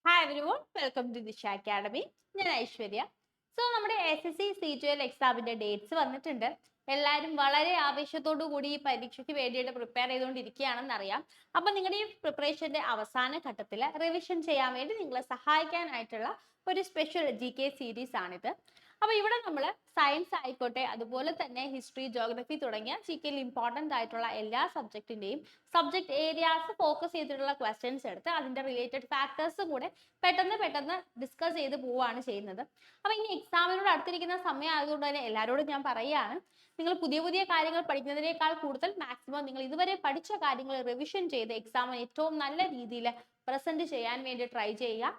Hi everyone, welcome to ദിശ academy. ഞാൻ Aishwarya. So നമ്മുടെ SSC CGL എക്സാമിന്റെ ഡേറ്റ്സ് വന്നിട്ടുണ്ട്. എല്ലാവരും വളരെ ആവേശത്തോടു കൂടി ഈ പരീക്ഷയ്ക്ക് വേണ്ടിയിട്ട് പ്രിപ്പയർ ചെയ്തുകൊണ്ടിരിക്കുകയാണെന്ന് അറിയാം. അപ്പൊ നിങ്ങളുടെ ഈ പ്രിപ്പറേഷന്റെ അവസാന ഘട്ടത്തിൽ റിവിഷൻ ചെയ്യാൻ വേണ്ടി നിങ്ങളെ സഹായിക്കാനായിട്ടുള്ള ഒരു സ്പെഷ്യൽ GK സീരീസ് ആണിത്. അപ്പൊ ഇവിടെ നമ്മൾ സയൻസ് ആയിക്കോട്ടെ, അതുപോലെ തന്നെ ഹിസ്റ്ററി, ജോഗ്രഫി തുടങ്ങിയ GKയിൽ ഇമ്പോർട്ടന്റ് ആയിട്ടുള്ള എല്ലാ സബ്ജക്റ്റിന്റെയും സബ്ജക്ട് ഏരിയാസ് ഫോക്കസ് ചെയ്തിട്ടുള്ള ക്വസ്റ്റ്യൻസ് എടുത്ത് അതിന്റെ റിലേറ്റഡ് ഫാക്ടേഴ്സും കൂടെ പെട്ടെന്ന് ഡിസ്കസ് ചെയ്ത് പോവുകയാണ് ചെയ്യുന്നത്. അപ്പൊ ഇനി എക്സാമിനോട് അടുത്തിരിക്കുന്ന സമയം ആയതുകൊണ്ട് തന്നെ എല്ലാവരോടും ഞാൻ പറയുകയാണ്, നിങ്ങൾ പുതിയ പുതിയ കാര്യങ്ങൾ പഠിക്കുന്നതിനേക്കാൾ കൂടുതൽ മാക്സിമം നിങ്ങൾ ഇതുവരെ പഠിച്ച കാര്യങ്ങൾ റിവിഷൻ ചെയ്ത് എക്സാമിന് ഏറ്റവും നല്ല രീതിയിൽ പ്രസന്റ് ചെയ്യാൻ വേണ്ടി ട്രൈ ചെയ്യുക.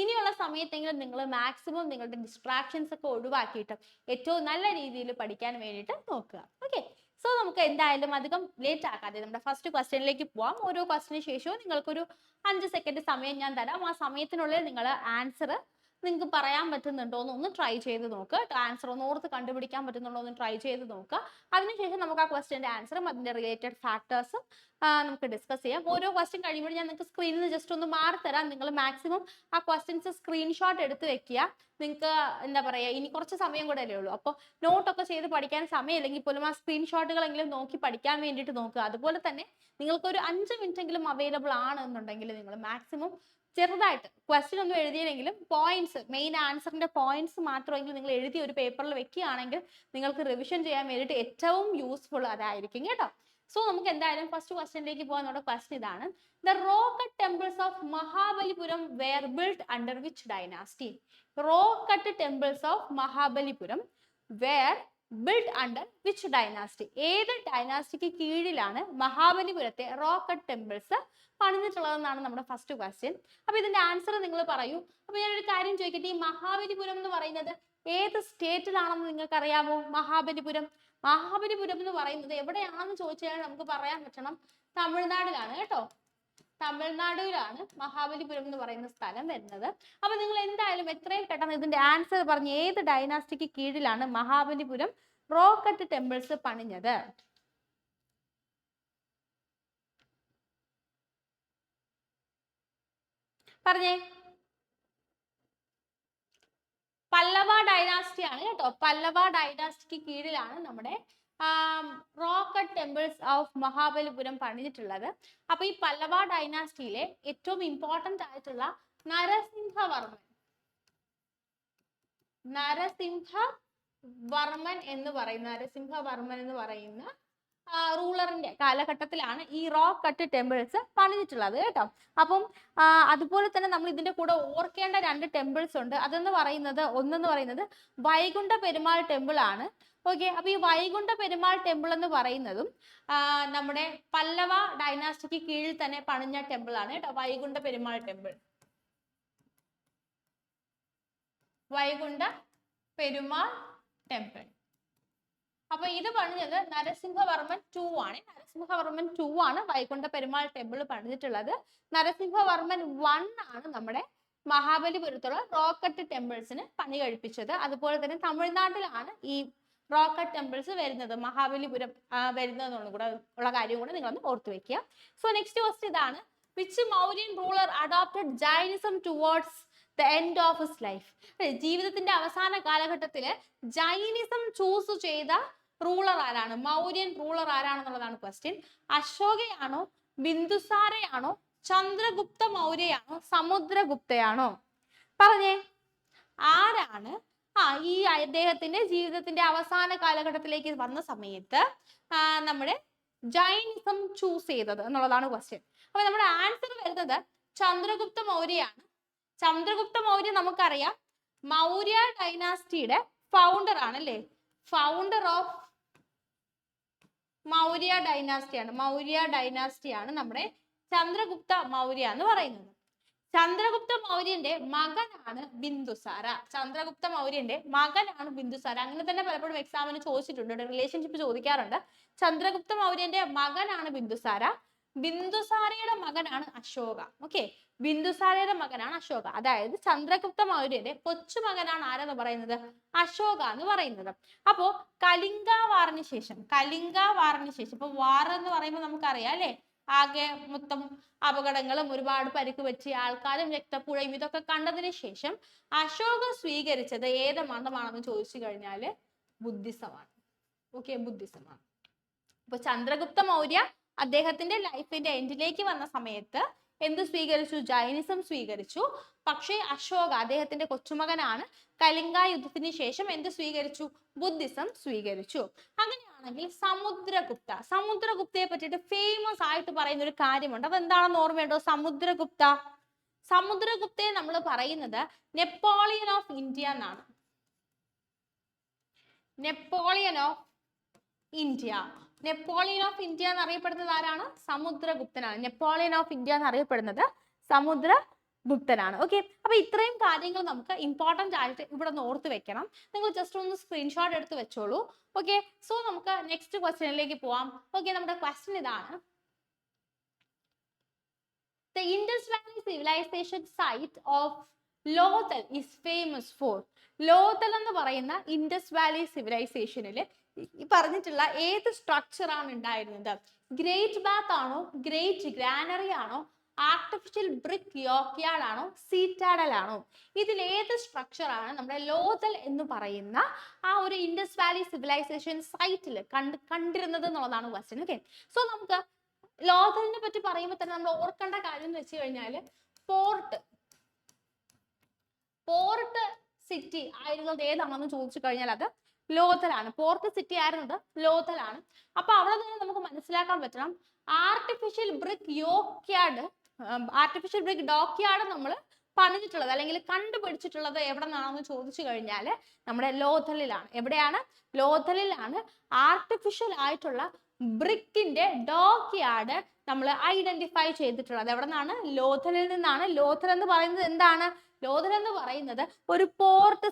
ഇനിയുള്ള സമയത്തെങ്കിലും നിങ്ങൾ മാക്സിമം നിങ്ങളുടെ ഡിസ്ട്രാക്ഷൻസ് ഒക്കെ ഒഴിവാക്കിയിട്ട് ഏറ്റവും നല്ല രീതിയിൽ പഠിക്കാൻ വേണ്ടിയിട്ട് നോക്കുക. ഓക്കെ, സോ നമുക്ക് എന്തായാലും അധികം ലേറ്റ് ആക്കാതെ നമ്മുടെ ഫസ്റ്റ് ക്വസ്റ്റ്യനിലേക്ക് പോവാം. ഓരോ ക്വസ്റ്റിന് ശേഷവും നിങ്ങൾക്കൊരു 5 സെക്കൻഡ് സമയം ഞാൻ തരാം. ആ സമയത്തിനുള്ളിൽ നിങ്ങൾ ആൻസർ നിങ്ങൾക്ക് പറയാൻ പറ്റുന്നുണ്ടോ എന്ന് ട്രൈ ചെയ്ത് നോക്കുക. ആൻസർ ഒന്ന് ഓർത്ത് കണ്ടുപിടിക്കാൻ പറ്റുന്നുണ്ടോ എന്ന് ട്രൈ ചെയ്ത് നോക്കുക. അതിനുശേഷം നമുക്ക് ആ ക്വസ്റ്റ്യന്റെ ആൻസറും അതിന്റെ റിലേറ്റഡ് ഫാക്ടേഴ്സും നമുക്ക് ഡിസ്കസ് ചെയ്യാം. ഓരോ ക്വസ്റ്റ്യൻ കഴിയുമ്പോൾ ഞാൻ നിങ്ങൾക്ക് സ്ക്രീനിൽ നിന്ന് ജസ്റ്റ് ഒന്ന് മാറി തരാം. നിങ്ങൾ മാക്സിമം ആ ക്വസ്റ്റ്യൻസ് സ്ക്രീൻഷോട്ട് എടുത്ത് വെക്കുക. നിങ്ങൾക്ക് എന്താ പറയുക, ഇനി കുറച്ച് സമയം കൂടെ അല്ലേ ഉള്ളൂ. അപ്പോൾ നോട്ടൊക്കെ ചെയ്ത് പഠിക്കാൻ സമയമില്ലെങ്കിൽ പോലും ആ സ്ക്രീൻഷോട്ടുകളെങ്കിലും നോക്കി പഠിക്കാൻ വേണ്ടിയിട്ട് നോക്കുക. അതുപോലെ തന്നെ നിങ്ങൾക്കൊരു 5 മിനിറ്റെങ്കിലും അവൈലബിൾ ആണ് എന്നുണ്ടെങ്കിൽ നിങ്ങൾ മാക്സിമം ചെറുതായിട്ട് ക്വസ്റ്റ്യൻ ഒന്നും എഴുതിയില്ലെങ്കിലും പോയിന്റ്സ്, മെയിൻ ആൻസറിന്റെ പോയിന്റ്സ് മാത്രമെങ്കിലും നിങ്ങൾ എഴുതി ഒരു പേപ്പറിൽ വെക്കുകയാണെങ്കിൽ നിങ്ങൾക്ക് റിവിഷൻ ചെയ്യാൻ വേണ്ടിയിട്ട് ഏറ്റവും യൂസ്ഫുൾ അതായിരിക്കും കേട്ടോ. സോ നമുക്ക് എന്തായാലും ഫസ്റ്റ് ക്വസ്റ്റ്യനിലേക്ക് പോകാൻ. നമ്മുടെ ക്വസ്റ്റ്യൻ ഇതാണ്: the rock cut temples of Mahabalipuram were built under which dynasty? Rock cut temples of Mahabalipuram were built under which dynasty? ഏത് ഡൈനാസ്റ്റിക്ക് കീഴിലാണ് മഹാബലിപുരത്തെ റോക്ക് കട്ട് ടെമ്പിൾസ് പണിതിട്ടുള്ളതെന്നാണ് നമ്മുടെ ഫസ്റ്റ് ക്വസ്റ്റ്യൻ. അപ്പൊ ഇതിന്റെ ആൻസർ നിങ്ങൾ പറയൂ. അപ്പൊ ഞാനൊരു കാര്യം ചോദിക്കട്ടെ, ഈ മഹാബലിപുരം എന്ന് പറയുന്നത് ഏത് സ്റ്റേറ്റിലാണെന്ന് നിങ്ങൾക്ക് അറിയാമോ? മഹാബലിപുരം എന്ന് പറയുന്നത് എവിടെയാണെന്ന് ചോദിച്ചാൽ നമുക്ക് പറയാൻ പറ്റണം തമിഴ്നാടിലാണ് കേട്ടോ. തമിഴ്നാടിലാണ് മഹാബലിപുരം എന്ന് പറയുന്ന സ്ഥലം വരുന്നത്. അപ്പൊ നിങ്ങൾ എന്തായാലും എത്രയും പെട്ടെന്ന് ഇതിന്റെ ആൻസർ പറഞ്ഞ് ഏത് ഡൈനാസ്റ്റിക്ക് കീഴിലാണ് മഹാബലിപുരം റോക്ക് കട്ട് ടെമ്പിൾസ് പണിഞ്ഞത്? പറഞ്ഞേ. പല്ലവ ഡൈനാസ്റ്റി ആണ് കേട്ടോ. പല്ലവ ഡൈനാസ്റ്റിക്ക് കീഴിലാണ് നമ്മുടെ rock cut temples of Mahabalipuram പണിതിട്ടുള്ളത്. അപ്പൊ ഈ പല്ലവ ഡൈനാസ്റ്റിയിലെ ഏറ്റവും ഇമ്പോർട്ടന്റ് ആയിട്ടുള്ള നരസിംഹവർമ്മൻ എന്ന് പറയുന്ന റൂളറിന്റെ കാലഘട്ടത്തിലാണ് ഈ റോക്ക് കട്ട് ടെമ്പിൾസ് പണിതിട്ടുള്ളത് കേട്ടോ. അപ്പം അതുപോലെ തന്നെ നമ്മൾ ഇതിന്റെ കൂടെ ഓർക്കേണ്ട 2 ടെമ്പിൾസ് ഉണ്ട്. ഒന്നെന്ന് പറയുന്നത് വൈകുണ്ഠ പെരുമാൾ ടെമ്പിൾ ആണ്. ഓക്കെ, അപ്പൊ ഈ വൈകുണ്ഠ പെരുമാൾ ടെമ്പിൾ എന്ന് പറയുന്നതും നമ്മുടെ പല്ലവ ഡൈനാസ്റ്റിക്ക് കീഴിൽ തന്നെ പണിഞ്ഞ ടെമ്പിൾ ആണ് കേട്ടോ. വൈകുണ്ഠ പെരുമാൾ ടെമ്പിൾ അപ്പൊ ഇത് പണിഞ്ഞത് നരസിംഹവർമ്മൻ 2 ആണ്. നരസിംഹവർമ്മൻ 2 ആണ് വൈകുണ്ഠ പെരുമാൾ ടെമ്പിൾ പണിതിട്ടുള്ളത്. നരസിംഹവർമ്മൻ 1 ആണ് നമ്മുടെ മഹാബലിപുരത്തുള്ള റോക്ക് കട്ട് ടെമ്പിൾസിന് പണി കഴിപ്പിച്ചത്. അതുപോലെ തന്നെ തമിഴ്നാട്ടിലാണ് ഈ റോക്ക് കട്ട് ടെമ്പിൾസ് വരുന്നത്, മഹാബലിപുരം വരുന്നതെന്നുള്ള കൂടെ ഉള്ള കാര്യം കൂടെ നിങ്ങളൊന്ന് ഓർത്തു വെക്കുക. സോ നെക്സ്റ്റ് ക്വസ്റ്റ്യൻ ഇതാണ്: which Mauryan ruler adopted Jainism towards the end of his life? ജീവിതത്തിന്റെ അവസാന കാലഘട്ടത്തിൽ ജൈനിസം ചൂസ് ചെയ്ത റൂളർ ആരാണ്? മൗര്യൻ റൂളർ ആരാണെന്നുള്ളതാണ് ക്വസ്റ്റ്യൻ. അശോകയാണോ, ബിന്ദുസാരയാണോ, ചന്ദ്രഗുപ്ത മൗര്യയാണോ, സമുദ്രഗുപ്തയാണോ? പറഞ്ഞേ, ആരാണ് ഈ അദ്ദേഹത്തിന്റെ ജീവിതത്തിന്റെ അവസാന കാലഘട്ടത്തിലേക്ക് വന്ന സമയത്ത് നമ്മുടെ ജൈനിസം ചൂസ് ചെയ്തത് എന്നുള്ളതാണ് ക്വസ്റ്റ്യൻ. അപ്പൊ നമ്മുടെ ആൻസർ വരുന്നത് ചന്ദ്രഗുപ്ത മൗര്യയാണ്. ചന്ദ്രഗുപ്ത മൗര്യ നമുക്കറിയാം മൗര്യ ഡൈനാസ്റ്റിയുടെ ഫൗണ്ടർ ആണ് അല്ലേ. ഫൗണ്ടർ ഓഫ് മൗര്യ ഡൈനാസ്റ്റിയാണ് നമ്മുടെ ചന്ദ്രഗുപ്ത മൗര്യ എന്ന് പറയുന്നത്. ചന്ദ്രഗുപ്ത മൗര്യന്റെ മകനാണ് ബിന്ദുസാര. അങ്ങനെ തന്നെ പലപ്പോഴും എക്സാമിന് ചോദിച്ചിട്ടുണ്ട്, റിലേഷൻഷിപ്പ് ചോദിക്കാറുണ്ട്. ചന്ദ്രഗുപ്ത മൗര്യന്റെ മകനാണ് ബിന്ദുസാര. ബിന്ദുസാരയുടെ മകനാണ് അശോക. ഓക്കെ, ബിന്ദുസാരയുടെ മകനാണ് അശോക. അതായത് ചന്ദ്രഗുപ്ത മൗര്യന്റെ കൊച്ചുമകനാണ് ആരെന്ന് പറയുന്നത്? അശോക എന്ന് പറയുന്നത്. അപ്പോ കലിംഗ വാറിന് ശേഷം ഇപ്പൊ വാർ എന്ന് പറയുമ്പോൾ നമുക്കറിയാം അല്ലെ, ആകെ മൊത്തം അപകടങ്ങളും ഒരുപാട് പരിക്ക് പറ്റിയ ആൾക്കാരും രക്തപ്പുഴയും ഇതൊക്കെ കണ്ടതിന് ശേഷം അശോക സ്വീകരിച്ചത് ഏത് മതമാണെന്ന് ചോദിച്ചു കഴിഞ്ഞാൽ ബുദ്ധിസമാണ്. ഓക്കെ, ബുദ്ധിസമാണ്. അപ്പൊ ചന്ദ്രഗുപ്ത മൗര്യ അദ്ദേഹത്തിന്റെ ലൈഫിന്റെ എൻഡിലേക്ക് വന്ന സമയത്ത് എന്ത് സ്വീകരിച്ചു? ജൈനിസം സ്വീകരിച്ചു. പക്ഷേ അശോക അദ്ദേഹത്തിന്റെ കൊച്ചുമകനാണ് കലിംഗ യുദ്ധത്തിന് ശേഷം എന്ത് സ്വീകരിച്ചു? ബുദ്ധിസം സ്വീകരിച്ചു. അങ്ങനെയാണെങ്കിൽ സമുദ്രഗുപ്തയെ പറ്റിയിട്ട് ഫേമസ് ആയിട്ട് പറയുന്ന ഒരു കാര്യമുണ്ട്. അപ്പൊ എന്താണെന്ന് ഓർമ്മയുണ്ടോ? സമുദ്രഗുപ്തയെ നമ്മൾ പറയുന്നത് നെപ്പോളിയൻ ഓഫ് ഇന്ത്യ എന്നാണ്. നെപ്പോളിയൻ ഓഫ് ഇന്ത്യ എന്നറിയപ്പെടുന്നത് ആരാണ്? സമുദ്രഗുപ്തനാണ്. നെപ്പോളിയൻ ഓഫ് ഇന്ത്യ എന്നറിയപ്പെടുന്നത് സമുദ്രഗുപ്തനാണ്. ഓക്കെ, അപ്പൊ ഇത്രയും കാര്യങ്ങൾ നമുക്ക് ഇമ്പോർട്ടന്റ് ആയിട്ട് ഇവിടെ ഒന്ന് ഓർത്ത് വെക്കണം. നിങ്ങൾ ജസ്റ്റ് ഒന്ന് സ്ക്രീൻഷോട്ട് എടുത്ത് വെച്ചോളൂ. ഓക്കെ, സോ നമുക്ക് നെക്സ്റ്റ് ക്വസ്റ്റ്യനിലേക്ക് പോവാം. ഓക്കെ, നമ്മുടെ ക്വസ്റ്റ്യൻ ഇതാണ്. The Indus Valley civilization site of Lothal is famous for. Lothal എന്ന് പറയുന്ന ഇൻഡസ് വാലി സിവിലൈസേഷനിൽ ഈ പറഞ്ഞിട്ടുള്ള ഏത് സ്ട്രക്ചർ ആണ് ഉണ്ടായിരുന്നത്? ഗ്രേറ്റ് ബാത്ത് ആണോ, ഗ്രേറ്റ് ഗ്രാനറി ആണോ, ആർട്ടിഫിഷ്യൽ ബ്രിക്ക് യോക്യാർഡ് ആണോ, സീറ്റാഡൽ ആണോ? ഇതിൽ ഏത് സ്ട്രക്ചർ ആണ് നമ്മുടെ ലോഥൽ എന്ന് പറയുന്ന ആ ഒരു ഇൻഡസ് വാലി സിവിലൈസേഷൻ സൈറ്റിൽ കണ്ടിരുന്നത് എന്നുള്ളതാണ് ക്വസ്റ്റ്യൻ. ഓക്കെ, സോ നമുക്ക് ലോഥലിനെ പറ്റി പറയുമ്പോൾ തന്നെ നമ്മൾ ഓർക്കേണ്ട കാര്യം എന്ന് വെച്ച് കഴിഞ്ഞാൽ പോർട്ട് സിറ്റി ആയിരുന്നത് ഏതാണെന്ന് ചോദിച്ചു കഴിഞ്ഞാൽ അത് ലോഥലാണ്. പോർട്ട് സിറ്റി ആയിരുന്നത് ലോഥലാണ്. അപ്പൊ അവിടെ നിന്ന് നമുക്ക് മനസ്സിലാക്കാൻ പറ്റണം ആർട്ടിഫിഷ്യൽ ബ്രിക്ക് ഡോക്യാർഡ് നമ്മൾ പണിതിട്ടുള്ളത് അല്ലെങ്കിൽ കണ്ടുപിടിച്ചിട്ടുള്ളത് എവിടെ നിന്നാണെന്ന് ചോദിച്ചു കഴിഞ്ഞാൽ നമ്മുടെ ലോഥലിലാണ്. എവിടെയാണ്? ലോഥലിലാണ് ആർട്ടിഫിഷ്യൽ ആയിട്ടുള്ള ബ്രിക്കിന്റെ ഡോക്യാർഡ് നമ്മൾ ഐഡന്റിഫൈ ചെയ്തിട്ടുള്ളത്. എവിടെ നിന്നാണ്? ലോഥലിൽ നിന്നാണ്. ലോഥൽ എന്ന് പറയുന്നത് എന്താണ്? ലോഥൽ എന്ന് പറയുന്നത് ഒരു പോർട്ട്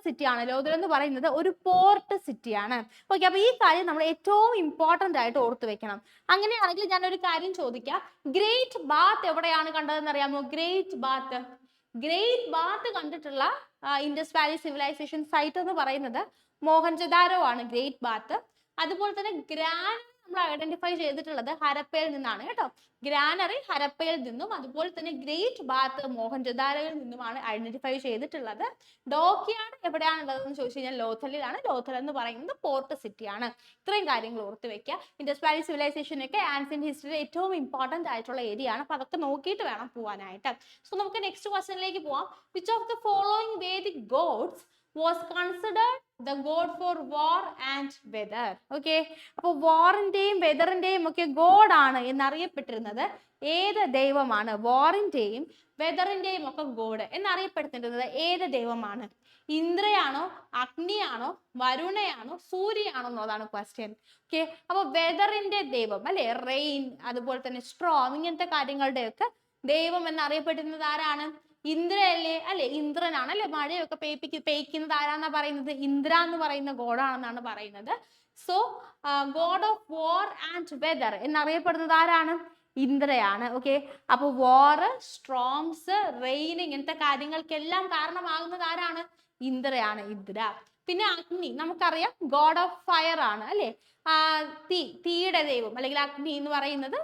സിറ്റിയാണ്. ഓക്കെ, അപ്പൊ ഈ കാര്യം നമ്മൾ ഏറ്റവും ഇമ്പോർട്ടന്റ് ആയിട്ട് ഓർത്ത് വെക്കണം. അങ്ങനെയാണെങ്കിൽ ഞാൻ ഒരു കാര്യം ചോദിക്കാം, ഗ്രേറ്റ് ബാത്ത് എവിടെയാണ് കണ്ടതെന്ന് അറിയാമോ? ഗ്രേറ്റ് ബാത്ത് കണ്ടിട്ടുള്ള ഇൻഡസ് വാലി സിവിലൈസേഷൻ സൈറ്റ് എന്ന് പറയുന്നത് മോഹൻജദാരോ ആണ് ഗ്രേറ്റ് ബാത്ത്. അതുപോലെ തന്നെ നമ്മൾ ഐഡന്റിഫൈ ചെയ്തിട്ടുള്ളത് ഹരപ്പയിൽ നിന്നാണ് കേട്ടോ. ഗ്രാനറി ഹരപ്പയിൽ നിന്നും അതുപോലെ തന്നെ ഗ്രേറ്റ് ബാത്ത് മോഹൻജദാരോയിൽ നിന്നുമാണ് ഐഡന്റിഫൈ ചെയ്തിട്ടുള്ളത്. ഡോക്യാർഡ് എവിടെയാണുള്ളതെന്ന് ചോദിച്ചു കഴിഞ്ഞാൽ ലോഥലിലാണ്. ലോഥൽ എന്ന് പറയുന്നത് പോർട്ട് സിറ്റിയാണ്. ഇത്രയും കാര്യങ്ങൾ ഓർത്ത് വെക്കുക. ഇൻഡസ് വാലി സിവിലൈസേഷൻ ഒക്കെ ആൻഷ്യന്റ് ഹിസ്റ്ററിയിൽ ഏറ്റവും ഇമ്പോർട്ടന്റ് ആയിട്ടുള്ള ഏരിയ ആണ്. അപ്പൊ അതൊക്കെ നോക്കിയിട്ട് വേണം പോവാനായിട്ട്. സോ നമുക്ക് നെക്സ്റ്റ് ക്വസ്റ്റ്യനിലേക്ക് പോവാം. Which of the following Vedic gods was considered the god for war and weather? Okay, അപ്പോൾ വാറിന്റെയും വെതറിന്റെയും ഒക്കെ ഗോഡ് ആണ് എന്നറിയപ്പെട്ടിരുന്നത് ഏത് ദൈവമാണ്? വാറിന്റെയും വെതറിന്റെയും ഒക്കെ ഗോഡ് എന്നറിയപ്പെട്ടിരുന്നത് ഏത് ദൈവമാണ്? ഇന്ദ്രയാണോ, അഗ്നിയാണോ, വരുണയാണോ, സൂര്യയാണോ എന്നുള്ളതാണ് ക്വസ്റ്റ്യൻ. ഓക്കെ, അപ്പോൾ വെതറിന്റെ ദൈവം അല്ലെ, റെയിൻ അതുപോലെ തന്നെ സ്ട്രോം ഇങ്ങനത്തെ കാര്യങ്ങളുടെ ഒക്കെ ദൈവം എന്നറിയപ്പെട്ടിരുന്നത് ആരാണ്? ഇന്ദ്രയല്ലേ അല്ലെ? ഇന്ദ്രനാണ് അല്ലെ? മഴയൊക്കെ പെയ്ക്കുന്നത് ആരാന്നാ പറയുന്നത്? ഇന്ദ്ര എന്ന് പറയുന്ന ഗോഡാണെന്നാണ് പറയുന്നത്. So god of war and weather എന്നറിയപ്പെടുന്നത് ആരാണ്? ഇന്ദ്രയാണ്. ഓക്കെ, അപ്പൊ വാർ, സ്ട്രോംസ്, റെയിൻ ഇങ്ങനത്തെ കാര്യങ്ങൾക്കെല്ലാം കാരണമാകുന്നത് ആരാണ്? ഇന്ദ്രയാണ്. പിന്നെ അഗ്നി നമുക്കറിയാം ഗോഡ് ഓഫ് ഫയർ ആണ് അല്ലെ? തീയുടെ ദൈവം അല്ലെങ്കിൽ അഗ്നി എന്ന് പറയുന്നത്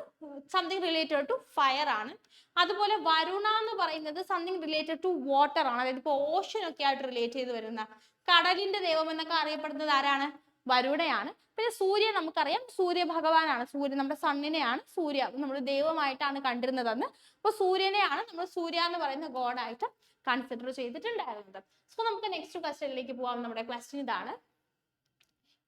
സംതിങ് റിലേറ്റഡ് ടു ഫയർ ആണ്. അതുപോലെ വരുണ എന്ന് പറയുന്നത് സംതിങ് റിലേറ്റഡ് ടു വാട്ടർ ആണ്. അതായത് ഇപ്പൊ ഓഷൻ ഒക്കെ ആയിട്ട് റിലേറ്റ് ചെയ്ത് വരുന്ന കടലിന്റെ ദൈവം എന്നൊക്കെ അറിയപ്പെടുന്നത് ആരാണ്? വരുണയാണ്. പിന്നെ സൂര്യൻ നമുക്കറിയാം സൂര്യ ഭഗവാനാണ്. സൂര്യൻ നമ്മുടെ സണ്ണിനെയാണ് നമ്മൾ ദൈവമായിട്ടാണ് കണ്ടിരുന്നതെന്ന്. അപ്പൊ സൂര്യനെയാണ് നമ്മൾ സൂര്യ എന്ന് പറയുന്ന ഗോഡായിട്ട് കൺസിഡർ ചെയ്തിട്ടുണ്ടായിരുന്നത്. സോ നമുക്ക് നെക്സ്റ്റ് ക്വസ്റ്റ്യനിലേക്ക് പോവാം. നമ്മുടെ ക്വസ്റ്റ്യൻ ഇതാണ്.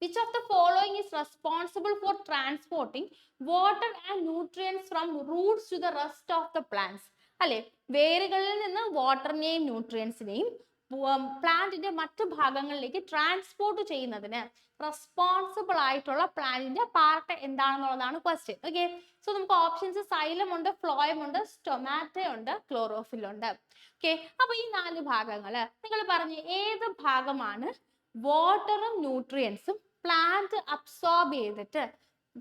Which of the following is responsible for transporting water and nutrients from roots to the rest of the plants? അല്ലെ, വേരുകളിൽ നിന്ന് വാട്ടറിനെയും ന്യൂട്രിയൻസിനെയും പ്ലാന്റിന്റെ മറ്റു ഭാഗങ്ങളിലേക്ക് ട്രാൻസ്പോർട്ട് ചെയ്യുന്നതിന് റെസ്പോൺസിബിൾ ആയിട്ടുള്ള പ്ലാന്റിന്റെ പാർട്ട് എന്താണെന്നുള്ളതാണ് ക്വസ്റ്റ്യൻ. ഓക്കെ, സോ നമുക്ക് ഓപ്ഷൻസ് സൈലം ഉണ്ട്, ഫ്ലോയം ഉണ്ട്, സ്റ്റൊമാറ്റോ ഉണ്ട്, ക്ലോറോഫിൽ ഉണ്ട്. ഓക്കെ, അപ്പൊ ഈ 4 ഭാഗങ്ങള് നിങ്ങൾ പറഞ്ഞ് ഏത് ഭാഗമാണ് വാട്ടറും ന്യൂട്രിയൻസും പ്ലാന്റ് അബ്സോർബ് ചെയ്തിട്ട്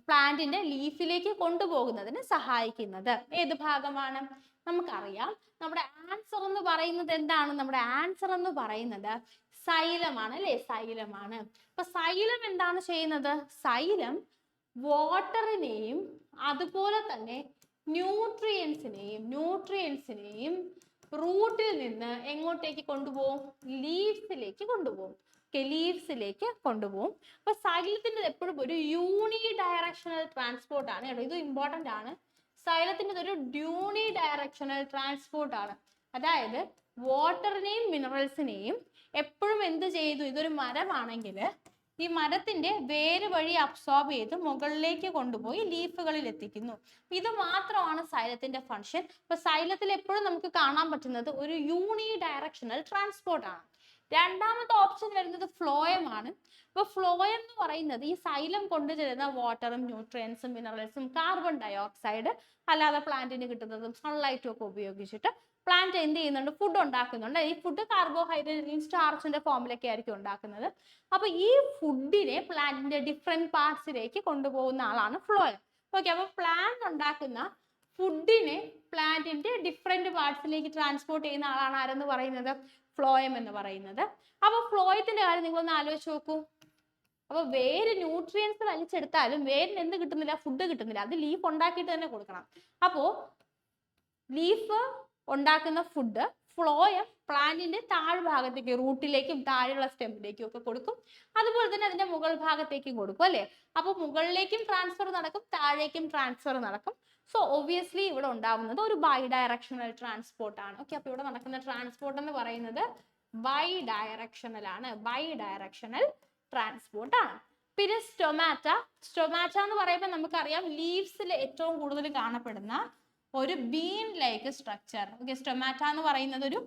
പ്ലാന്റിന്റെ ലീഫിലേക്ക് കൊണ്ടുപോകുന്നതിന് സഹായിക്കുന്നത്? ഏത് ഭാഗമാണ്? നമുക്കറിയാം നമ്മുടെ ആൻസർ എന്ന് പറയുന്നത് എന്താണ്? നമ്മുടെ ആൻസർ എന്ന് പറയുന്നത് സൈലമാണ് അല്ലെ? സൈലമാണ്. അപ്പൊ സൈലം എന്താണ് ചെയ്യുന്നത്? സൈലം വാട്ടറിനെയും അതുപോലെ തന്നെ ന്യൂട്രിയൻസിനെയും റൂട്ടിൽ നിന്ന് എങ്ങോട്ടേക്ക് കൊണ്ടുപോകും? ലീവ്സിലേക്ക് കൊണ്ടുപോകും. ലീവ്സിലേക്ക് കൊണ്ടുപോകും. അപ്പൊ സൈലത്തിന്റെ എപ്പോഴും ഒരു യൂണി ഡയറക്ഷണൽ ട്രാൻസ്പോർട്ട് ആണ് കേട്ടോ. ഇത് ഇമ്പോർട്ടന്റ് ആണ്. സൈലത്തിന്റെ ഒരു യൂണി ഡയറക്ഷണൽ ട്രാൻസ്പോർട്ട് ആണ്. അതായത് വാട്ടറിനെയും മിനറൽസിനെയും എപ്പോഴും എന്ത് ചെയ്തു? ഇതൊരു മരമാണെങ്കിൽ ഈ മരത്തിന്റെ വേര് വഴി അബ്സോർബ് ചെയ്ത് മുകളിലേക്ക് കൊണ്ടുപോയി ലീഫുകളിൽ എത്തിക്കുന്നു. ഇത് മാത്രമാണ് സൈലത്തിന്റെ ഫംഗ്ഷൻ. അപ്പൊ സൈലത്തിൽ എപ്പോഴും നമുക്ക് കാണാൻ പറ്റുന്നത് ഒരു യൂണി ഡയറക്ഷണൽ ട്രാൻസ്പോർട്ട് ആണ്. രണ്ടാമത്തെ ഓപ്ഷൻ വരുന്നത് ഫ്ലോയം ആണ്. അപ്പൊ ഫ്ലോയം എന്ന് പറയുന്നത് ഈ സൈലം കൊണ്ടുചെല്ലുന്ന വാട്ടറും ന്യൂട്രിയൻസും മിനറൽസും കാർബൺ ഡയോക്സൈഡ് അല്ലാതെ പ്ലാന്റിന് കിട്ടുന്നതും സൺലൈറ്റും ഒക്കെ ഉപയോഗിച്ചിട്ട് പ്ലാന്റ് എന്ത് ചെയ്യുന്നുണ്ട്? ഫുഡ് ഉണ്ടാക്കുന്നുണ്ട്. ഈ ഫുഡ് കാർബോഹൈഡ്രേറ്റ് സ്റ്റാർച്ചിന്റെ ഫോമിലൊക്കെ ആയിരിക്കും ഉണ്ടാക്കുന്നത്. അപ്പൊ ഈ ഫുഡിനെ പ്ലാന്റിന്റെ ഡിഫറെന്റ് പാർട്സിലേക്ക് കൊണ്ടുപോകുന്ന ആളാണ് ഫ്ലോയം. ഓക്കെ, അപ്പൊ പ്ലാന്റ് ഉണ്ടാക്കുന്ന ഫുഡിനെ പ്ലാന്റിന്റെ ഡിഫറെന്റ് പാർട്സിലേക്ക് ട്രാൻസ്പോർട്ട് ചെയ്യുന്ന ആളാണ് ആരെന്ന് പറയുന്നത്? ഫ്ലോയം എന്ന് പറയുന്നത്. അപ്പൊ ഫ്ലോയത്തിന്റെ കാര്യം നിങ്ങളൊന്ന് ആലോചിച്ച് നോക്കൂ. അപ്പൊ വേര് ന്യൂട്രിയൻസ് വലിച്ചെടുത്താലും വേരിന് എന്ത് കിട്ടുന്നില്ല? ഫുഡ് കിട്ടുന്നില്ല. അത് ലീഫ് ഉണ്ടാക്കിയിട്ട് തന്നെ കൊടുക്കണം. അപ്പോ ലീഫ് ഉണ്ടാക്കുന്ന ഫുഡ് ഫ്ലോയം പ്ലാന്റിന്റെ താഴ്ഭാഗത്തേക്ക്, റൂട്ടിലേക്കും താഴെയുള്ള സ്റ്റെമ്മിലേക്കും ഒക്കെ കൊടുക്കും. അതുപോലെ തന്നെ അതിന്റെ മുകൾ ഭാഗത്തേക്കും കൊടുക്കും അല്ലെ. അപ്പൊ മുകളിലേക്കും ട്രാൻസ്ഫർ നടക്കും, താഴേക്കും ട്രാൻസ്ഫർ നടക്കും. സോ ഒബ്വിയസ്ലി ഇവിടെ ഉണ്ടാവുന്നത് ഒരു ബൈ ഡയറക്ഷണൽ ട്രാൻസ്പോർട്ട് ആണ്. ഓക്കെ, അപ്പൊ ഇവിടെ നടക്കുന്ന ട്രാൻസ്പോർട്ട് എന്ന് പറയുന്നത് ബൈ ഡയറക്ഷണൽ ആണ്. ബൈ ഡയറക്ഷണൽ ട്രാൻസ്പോർട്ട് ആണ്. പിന്നെ സ്റ്റൊമാറ്റ എന്ന് പറയുമ്പോൾ നമുക്കറിയാം ലീവ്സിൽ ഏറ്റവും കൂടുതൽ കാണപ്പെടുന്ന ഒരു been like structure. Okay, stomata എന്ന് പറയുന്നത് ഒരു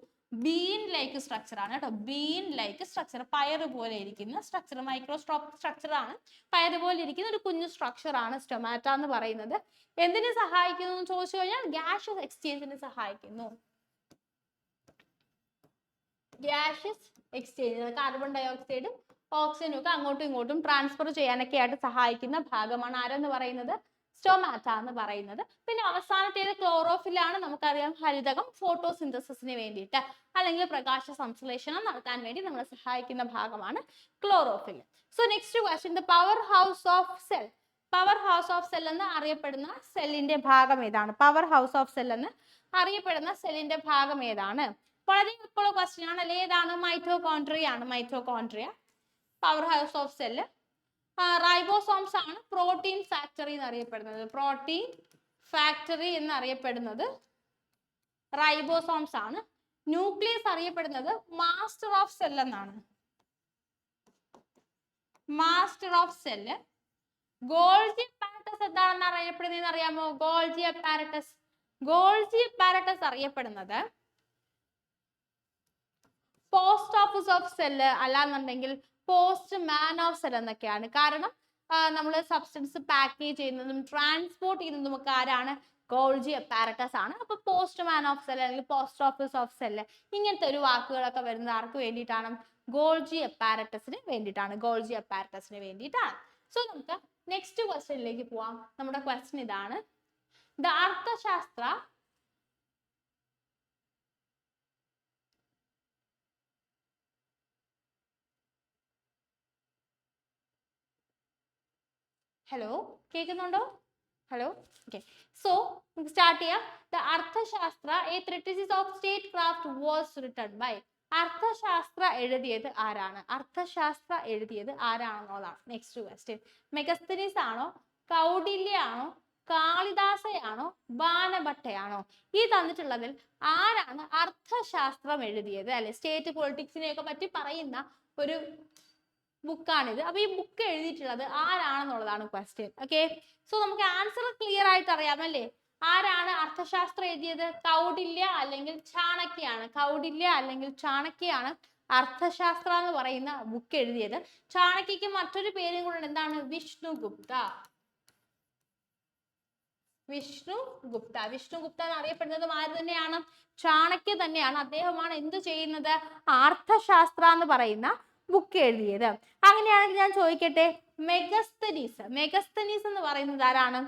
ബീൻ ലൈക്ക് സ്ട്രക്ചർ ആണ് കേട്ടോ. ബീൻ ലൈക്ക് സ്ട്രക്ചർ, പയറ് പോലെ ഇരിക്കുന്ന സ്ട്രക്ചർ, മൈക്രോസ്കോപ്പ് സ്ട്രക്ചർ ആണ്. പയറ് പോലെ ഇരിക്കുന്ന ഒരു കുഞ്ഞു സ്ട്രക്ചർ ആണ് സ്റ്റൊമാറ്റ എന്ന് പറയുന്നത്. എന്തിനു സഹായിക്കുന്നു എന്ന് ചോദിച്ചു കഴിഞ്ഞാൽ ഗ്യാഷ്യസ് എക്സ്ചേഞ്ചിന് സഹായിക്കുന്നു. ഗ്യാഷ്യസ് എക്സ്ചേഞ്ച്, കാർബൺ ഡയോക്സൈഡും ഓക്സിജനും ഒക്കെ അങ്ങോട്ടും ഇങ്ങോട്ടും ട്രാൻസ്ഫർ ചെയ്യാനൊക്കെ ആയിട്ട് സഹായിക്കുന്ന ഭാഗമാണ് ആരെന്ന് പറയുന്നത്? സ്റ്റൊമാറ്റ എന്ന് പറയുന്നത്. പിന്നെ അവസാനത്തേത് ക്ലോറോഫിൽ ആണ്. നമുക്കറിയാം ഹരിതകം ഫോട്ടോസിന്തസിസിന് വേണ്ടിയിട്ട് അല്ലെങ്കിൽ പ്രകാശ സംശ്ലേഷണം നടത്താൻ വേണ്ടി നമ്മളെ സഹായിക്കുന്ന ഭാഗമാണ് chlorophyll. So next question, the power house of cell. Power house of cell എന്ന് അറിയപ്പെടുന്ന സെല്ലിന്റെ ഭാഗം ഏതാണ്? പവർ ഹൗസ് ഓഫ് സെൽ എന്ന് അറിയപ്പെടുന്ന സെല്ലിന്റെ ഭാഗം ഏതാണ്? വളരെ എളുപ്പമുള്ള ക്വസ്റ്റ്യൻ ആണ് അല്ലേ. ഏതാണ്? മൈറ്റോകോൺട്രിയ ആണ്. Mitochondria power house of cell. Ribosomes ആണ് പ്രോട്ടീൻ ഫാക്ടറി എന്ന് അറിയപ്പെടുന്നത്. പ്രോട്ടീൻ ഫാക്ടറി എന്ന് അറിയപ്പെടുന്നത് റൈബോസോംസ് ആണ്. ന്യൂക്ലിയസ് അറിയപ്പെടുന്നത് മാസ്റ്റർ ഓഫ് സെൽ എന്നാണ്. Master of cell. Golgi apparatus എന്താണെന്ന് അറിയപ്പെടുന്നതെന്ന് അറിയാമോ? Golgi apparatus. ഗോൾജി അപ്പാരറ്റസ് അറിയപ്പെടുന്നത് പോസ്റ്റ് ഓഫീസ് ഓഫ് സെല്ല് അല്ലാന്നുണ്ടെങ്കിൽ പോസ്റ്റ് മാൻ ഓഫ് സെൽ എന്നൊക്കെയാണ്. കാരണം നമ്മൾ സബ്സ്റ്റൻസ് പാക്കേജ് ചെയ്യുന്നതും ട്രാൻസ്പോർട്ട് ചെയ്യുന്നതും ഒക്കെ ആരാണ്? ഗോൾജി അപ്പാരറ്റസ് ആണ്. അപ്പൊ പോസ്റ്റ് മാൻ ഓഫ് സെൽ അല്ലെങ്കിൽ പോസ്റ്റ് ഓഫീസ് ഓഫ് സെല്ല് ഇങ്ങനത്തെ ഒരു വാക്കുകളൊക്കെ വരുന്നത് ആർക്ക് വേണ്ടിയിട്ടാണ്? ഗോൾജി അപ്പാരറ്റസിന് വേണ്ടിയിട്ടാണ്. ഗോൾജി അപ്പാരറ്റസിന് വേണ്ടിയിട്ടാണ്. സോ നമുക്ക് നെക്സ്റ്റ് ക്വസ്റ്റ്യനിലേക്ക് പോവാം. നമ്മുടെ ക്വസ്റ്റ്യൻ ഇതാണ്, ദ അർത്ഥശാസ്ത്ര ഹലോ കേൾക്കുന്നുണ്ടോ? Hello, okay. സോ നമുക്ക് സ്റ്റാർട്ട് ചെയ്യാം. The Arthashastra a treatise of statecraft was written by. Arthashastra എഴുതിയത് ആരാണ്? അർത്ഥശാസ്ത്ര എഴുതിയത് ആരാണെന്നുള്ളതാണ് നെക്സ്റ്റ് ക്വസ്റ്റ്യൻ. മെഗസ്തനീസ് ആണോ, കൗടില്യ ആണോ, കാളിദാസയാണോ, ബാണഭട്ടയാണോ? ഈ തന്നിട്ടുള്ളതിൽ ആരാണ് അർത്ഥശാസ്ത്രം എഴുതിയത്? അല്ലെ, സ്റ്റേറ്റ് പൊളിറ്റിക്സിനെയൊക്കെ പറ്റി പറയുന്ന ഒരു ബുക്കാണിത്. അപ്പൊ ഈ ബുക്ക് എഴുതിയിട്ടുള്ളത് ആരാണെന്നുള്ളതാണ് ക്വസ്റ്റ്യൻ. ഓക്കെ, സോ നമുക്ക് ആൻസർ ക്ലിയർ ആയിട്ട് അറിയാമല്ലേ. ആരാണ് അർത്ഥശാസ്ത്രം എഴുതിയത്? കൗടില്യ അല്ലെങ്കിൽ ചാണക്യാണ്. കൗടില്യ അല്ലെങ്കിൽ ചാണക്യാണ് അർത്ഥശാസ്ത്ര എന്ന് പറയുന്ന ബുക്ക് എഴുതിയത്. ചാണക്യക്ക് മറ്റൊരു പേരും കൂടെ എന്താണ്? വിഷ്ണുഗുപ്ത. വിഷ്ണുഗുപ്ത. വിഷ്ണുഗുപ്ത എന്ന് അറിയപ്പെടുന്നതും ആര് തന്നെയാണ്? ചാണക്യ തന്നെയാണ്. അദ്ദേഹമാണ് എന്ത് ചെയ്യുന്നത്? അർത്ഥശാസ്ത്ര എന്ന് പറയുന്ന ബുക്ക് എഴുതിയത്. അങ്ങനെയാണെങ്കിൽ ഞാൻ ചോദിക്കട്ടെ, മെഗസ്തനീസ്. മെഗസ്തനീസ് എന്ന് പറയുന്നത് ആരാണ്?